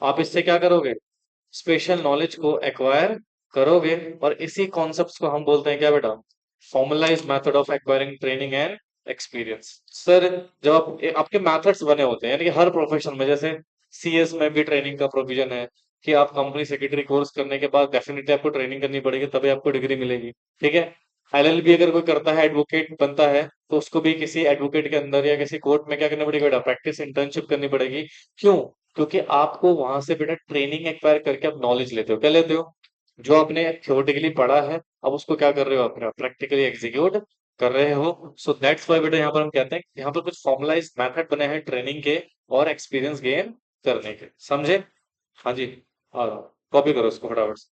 आप इससे क्या करोगे, स्पेशल नॉलेज को एक्वायर करोगे। और इसी कॉन्सेप्ट्स को हम बोलते हैं क्या बेटा, formalise method of acquiring training and experience. Sir, जब आपके मेथड्स बने होते हैं, यानी कि हर प्रोफेशन में, जैसे सीएस में भी ट्रेनिंग का प्रोविजन है कि आप कंपनी सेक्रेटरी कोर्स करने के बाद डेफिनेटली आपको ट्रेनिंग करनी पड़ेगी, तभी आपको डिग्री मिलेगी। ठीक है। एलएलबी अगर कोई करता है, एडवोकेट बनता है, तो उसको भी किसी एडवोकेट के अंदर या किसी कोर्ट में क्या करनी पड़ेगी बेटा, प्रैक्टिस इंटर्नशिप करनी पड़ेगी। क्यों? क्योंकि आपको वहां से बेटा ट्रेनिंग एक्वायर करके आप नॉलेज लेते हो। क्या लेते हो? जो आपने थ्योरेटिकली पढ़ा है, अब उसको क्या कर रहे हो, अपना प्रैक्टिकली एग्जीक्यूट कर रहे हो। सो दैट्स वाई बेटा यहाँ पर हम कहते हैं कि यहाँ पर कुछ फॉर्मलाइज मेथड बने हैं ट्रेनिंग के और एक्सपीरियंस गेन करने के। समझे? हाँ जी। हाँ, कॉपी करो इसको फटाफट से।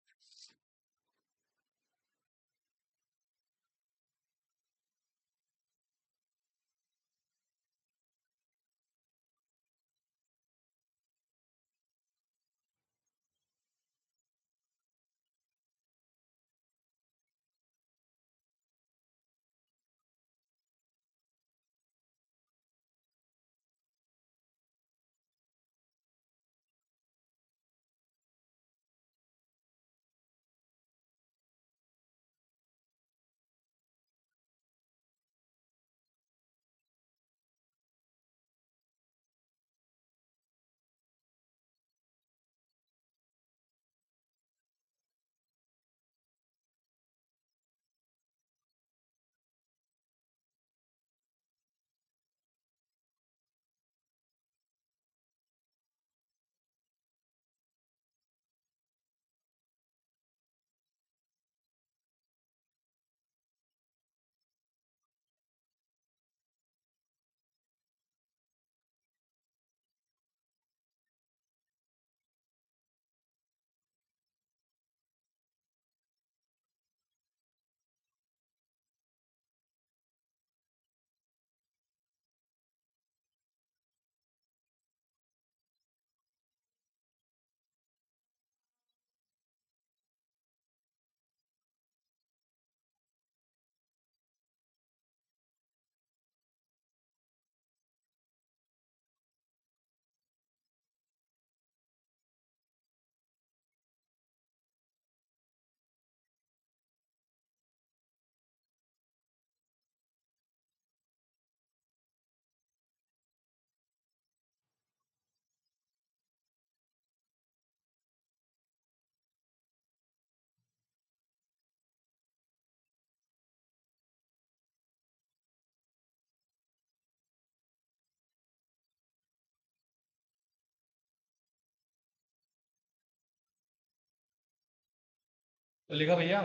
तो लिखा भैया।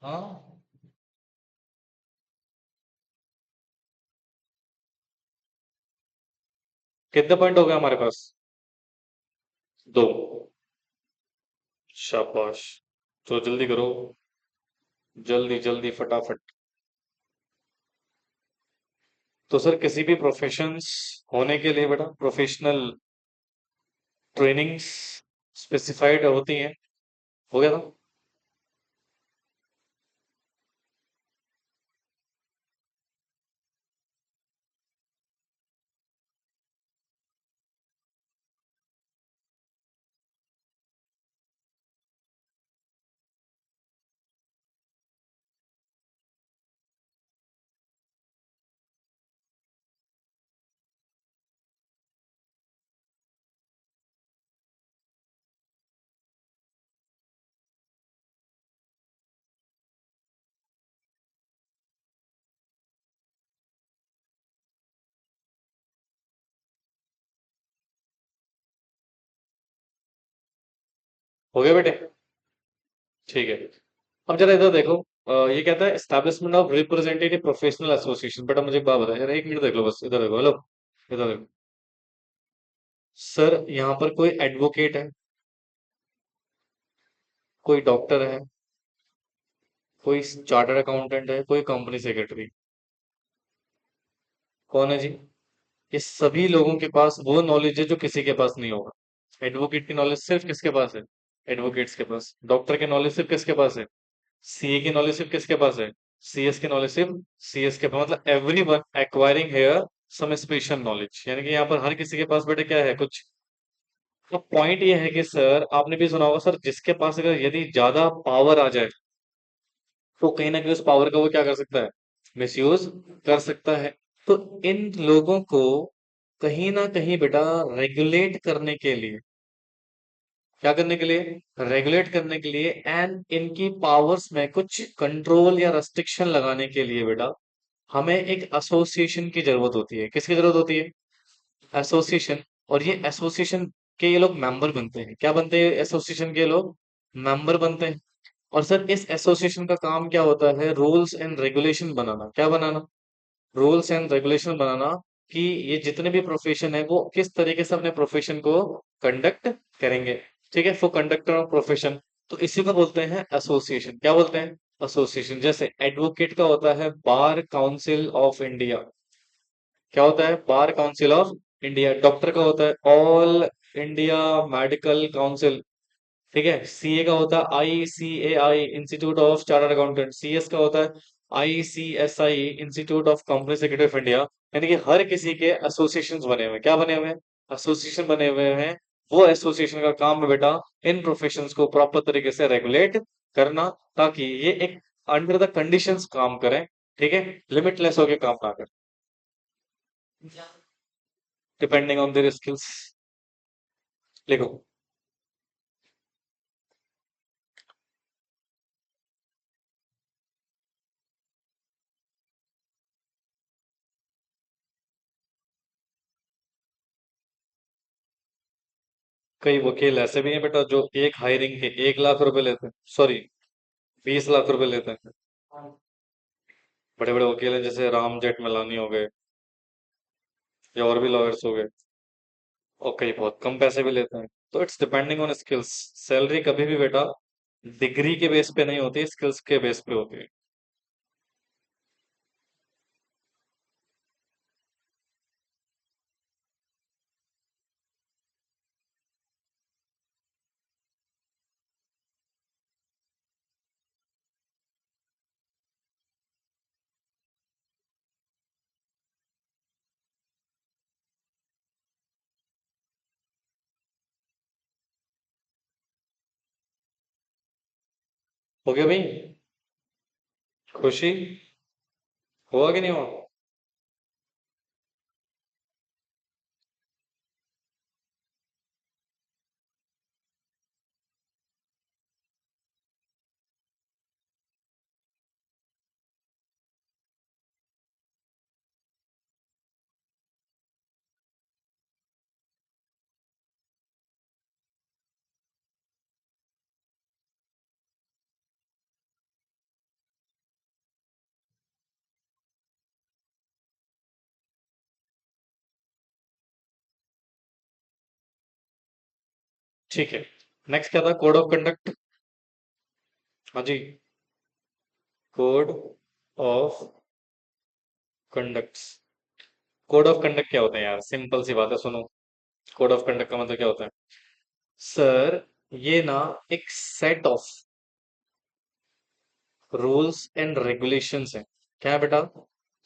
हाँ। कितने पॉइंट हो गए हमारे पास? दो। शाबाश। तो जल्दी करो। जल्दी जल्दी फटाफट। तो सर किसी भी प्रोफेशंस होने के लिए बेटा प्रोफेशनल ट्रेनिंग्स स्पेसिफाइड होती हैं। हो गया ना? हो गया बेटे। ठीक है। अब जरा इधर देखो। ये कहता है establishment of representative professional association. बेटा मुझे एक बात बताओ, जरा एक मिनट देख लो, बस इधर देखो। हेलो। इधर देखो। सर यहाँ पर कोई एडवोकेट है, कोई डॉक्टर है, कोई चार्टर्ड अकाउंटेंट है, कोई कंपनी सेक्रेटरी। कौन है जी? ये सभी लोगों के पास वो नॉलेज है जो किसी के पास नहीं होगा। एडवोकेट की नॉलेज सिर्फ किसके पास है? एडवोकेट्स के पास। डॉक्टर की नॉलेज सिर्फ किसके पास है? सीए की नॉलेज सिर्फ किसके पास है? सीएस की नॉलेज सिर्फ सीएस के पास। मतलब every one acquiring here some special knowledge, यानी कि यहाँ पर हर किसी के पास बेटे क्या है, कुछ। तो पॉइंट ये है कि सर आपने भी सुना होगा सर, जिसके पास अगर यदि ज्यादा पावर आ जाए तो कहीं ना कहीं उस पावर का वो क्या कर सकता है, मिसयूज कर सकता है। तो इन लोगों को कहीं ना कहीं बेटा रेगुलेट करने के लिए, क्या करने के लिए, रेगुलेट करने के लिए एंड इनकी पावर्स में कुछ कंट्रोल या रेस्ट्रिक्शन लगाने के लिए बेटा हमें एक एसोसिएशन की जरूरत होती है। किसकी जरूरत होती है? एसोसिएशन। और ये एसोसिएशन के ये लोग मेंबर बनते हैं। क्या बनते हैं एसोसिएशन के लोग? मेंबर बनते हैं। और सर इस एसोसिएशन का काम क्या होता है? रूल्स एंड रेगुलेशन बनाना। क्या बनाना? रूल्स एंड रेगुलेशन बनाना। कि ये जितने भी प्रोफेशन है वो किस तरीके से अपने प्रोफेशन को कंडक्ट करेंगे। ठीक है, फॉर कंडक्टर ऑफ प्रोफेशन। तो इसी को बोलते हैं एसोसिएशन। क्या बोलते हैं? एसोसिएशन। जैसे एडवोकेट का होता है बार काउंसिल ऑफ इंडिया। क्या होता है? Bar council of India. Doctor का होता है ऑल इंडिया मेडिकल काउंसिल। ठीक है। सीए का होता है ICAI institute of chartered accountant. CS का होता है ICSI institute of company secretary of India. यानी कि हर किसी के एसोसिएशन बने हुए हैं। क्या बने हुए हैं? एसोसिएशन बने हुए हैं। वो एसोसिएशन का काम है बेटा इन प्रोफेशंस को प्रॉपर तरीके से रेगुलेट करना, ताकि ये एक अंडर द कंडीशंस काम करें। ठीक है, लिमिटलेस होके काम ना करें, डिपेंडिंग ऑन देयर स्किल्स। लिखो। कई वकील ऐसे भी हैं बेटा जो एक हायरिंग के 1 लाख रुपए लेते हैं, सॉरी 20 लाख रुपए लेते हैं। बड़े बड़े वकील हैं जैसे राम जेठमलानी हो गए, या और भी लॉयर्स हो गए। और कई बहुत कम पैसे भी लेते हैं। तो it's depending on skills. Salary कभी भी बेटा डिग्री के बेस पे नहीं होती, स्किल्स के बेस पे होती है। हो गया भाई? खुशी हुआ कि नहीं हुआ? ठीक है। नेक्स्ट क्या था? Code of conduct. हाँ जी, code of conduct. Code of conduct क्या होता है यार? सिंपल सी बात है, सुनो। कोड ऑफ कंडक्ट का मतलब क्या होता है? सर, ये ना एक set of rules and regulations है। क्या है बेटा?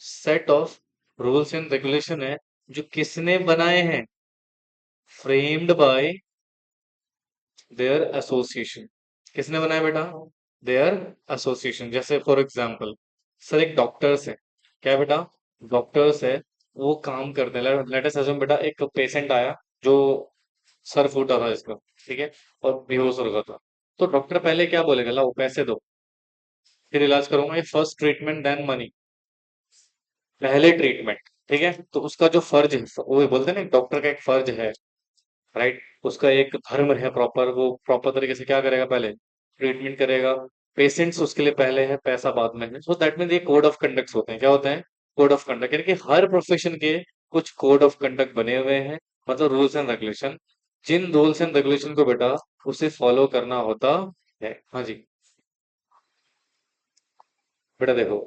Set of rules and regulation है, जो किसने बनाए हैं? Framed by their association. किसने बनाया बेटा? Their association. जैसे फॉर एग्जांपल, सर एक डॉक्टर्स है। क्या है बेटा? डॉक्टर्स है, वो काम करते हैं। लेट अस अज्यूम बेटा, एक पेशेंट आया जो सर फूटा था इसका, ठीक है, और बेहोश हो रखा था। तो डॉक्टर पहले क्या बोलेगा? लाओ पैसे दो, फिर इलाज करूंगा। ये फर्स्ट ट्रीटमेंट देन मनी। पहले ट्रीटमेंट, ठीक है। तो उसका जो फर्ज है, वो बोलते हैं ना, डॉक्टर का एक फर्ज है, राइट। उसका एक धर्म है प्रॉपर, वो प्रॉपर तरीके से क्या करेगा? पहले ट्रीटमेंट करेगा। पेशेंट्स उसके लिए पहले है, पैसा बाद में है। सो दैट मीन ये कोड ऑफ कंडक्ट होते हैं। क्या होते हैं? Code of conduct. यानी कि हर प्रोफेशन के कुछ कोड ऑफ कंडक्ट बने हुए हैं, मतलब रूल्स एंड रेगुलेशन। जिन रूल्स एंड रेगुलेशन को बेटा उसे फॉलो करना होता है। हाँ जी। बेटा देखो,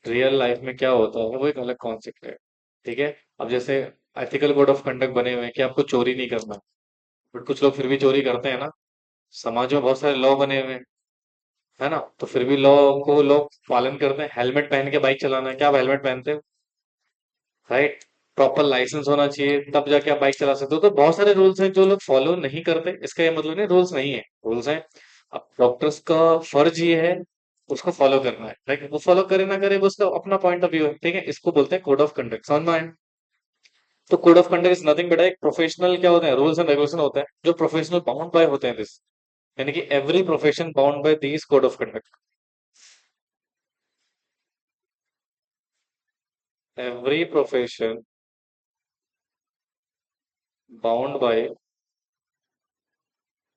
रियल लाइफ में क्या होता है वो एक अलग कॉन्सेप्ट है, ठीक है। अब जैसे एथिकल कोड ऑफ कंडक्ट बने हुए हैं कि आपको चोरी नहीं करना, बट कुछ लोग फिर भी चोरी करते हैं ना। समाज में बहुत सारे लॉ बने हुए हैं, है ना, तो फिर भी लॉ को लोग पालन करते हैं। हेलमेट पहन के बाइक चलाना है, क्या आप हेलमेट पहनते हो? राइट। प्रॉपर लाइसेंस होना चाहिए, तब जाके आप बाइक चला सकते हो। तो बहुत सारे रूल्स हैं जो लोग फॉलो नहीं करते। इसका ये मतलब नहीं रूल्स नहीं है, रूल्स हैं। अब डॉक्टर्स का फर्ज ये है, उसको फॉलो करना है, राइट। वो फॉलो करे ना करे, वो उसका अपना पॉइंट ऑफ व्यू है, ठीक है। इसको बोलते हैं कोड ऑफ कंडक्ट। समझ में आए? तो code of conduct is nothing बेटा, एक प्रोफेशनल क्या होते हैं? रूल्स एंड रेगुलेशन होते हैं, जो प्रोफेशनल बाउंड बाय होते हैं दिस। यानी कि every profession bound by these code of conduct. Every profession bound by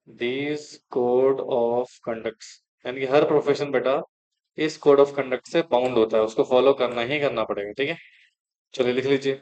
these code of conducts. यानी कि हर प्रोफेशन बेटा इस कोड ऑफ कंडक्ट से बाउंड होता है, उसको फॉलो करना ही करना पड़ेगा, ठीक है। चलिए लिख लीजिए।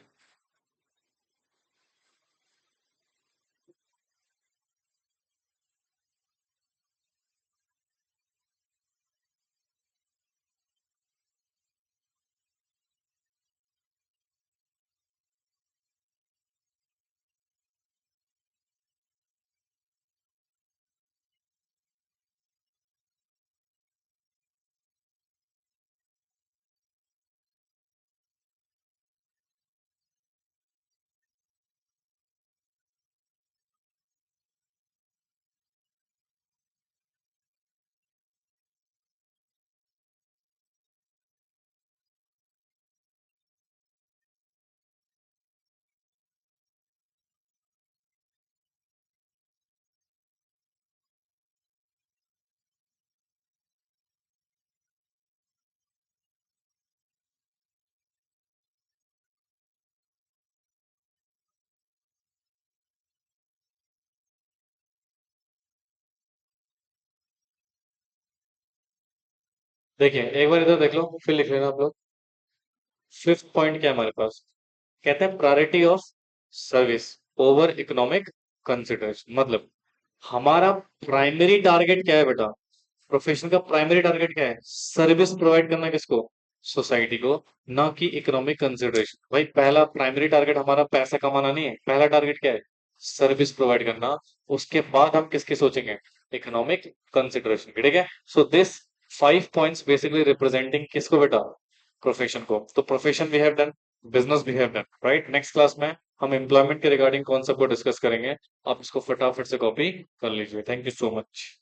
देखिए एक बार इधर देख लो, फिर लिख लेना आप लोग। फिफ्थ पॉइंट क्या है हमारे पास? कहते हैं priority of service over economic consideration. मतलब हमारा प्राइमरी टारगेट क्या है बेटा? प्रोफेशन का प्राइमरी टारगेट क्या है? सर्विस प्रोवाइड करना, किसको? सोसाइटी को। ना कि इकोनॉमिक कंसिडरेशन। भाई पहला प्राइमरी टारगेट हमारा पैसा कमाना नहीं है, पहला टारगेट क्या है? सर्विस प्रोवाइड करना। उसके बाद हम किसकी सोचेंगे? इकोनॉमिक कंसिडरेशन, ठीक है। So this 5 points basically representing किसको बेटा? प्रोफेशन को। तो profession we have done, business we have done, right. Next class में हम एम्प्लॉयमेंट के रिगार्डिंग कॉन्सेप्ट को डिस्कस करेंगे। आप इसको फटाफट से कॉपी कर लीजिए। Thank you so much.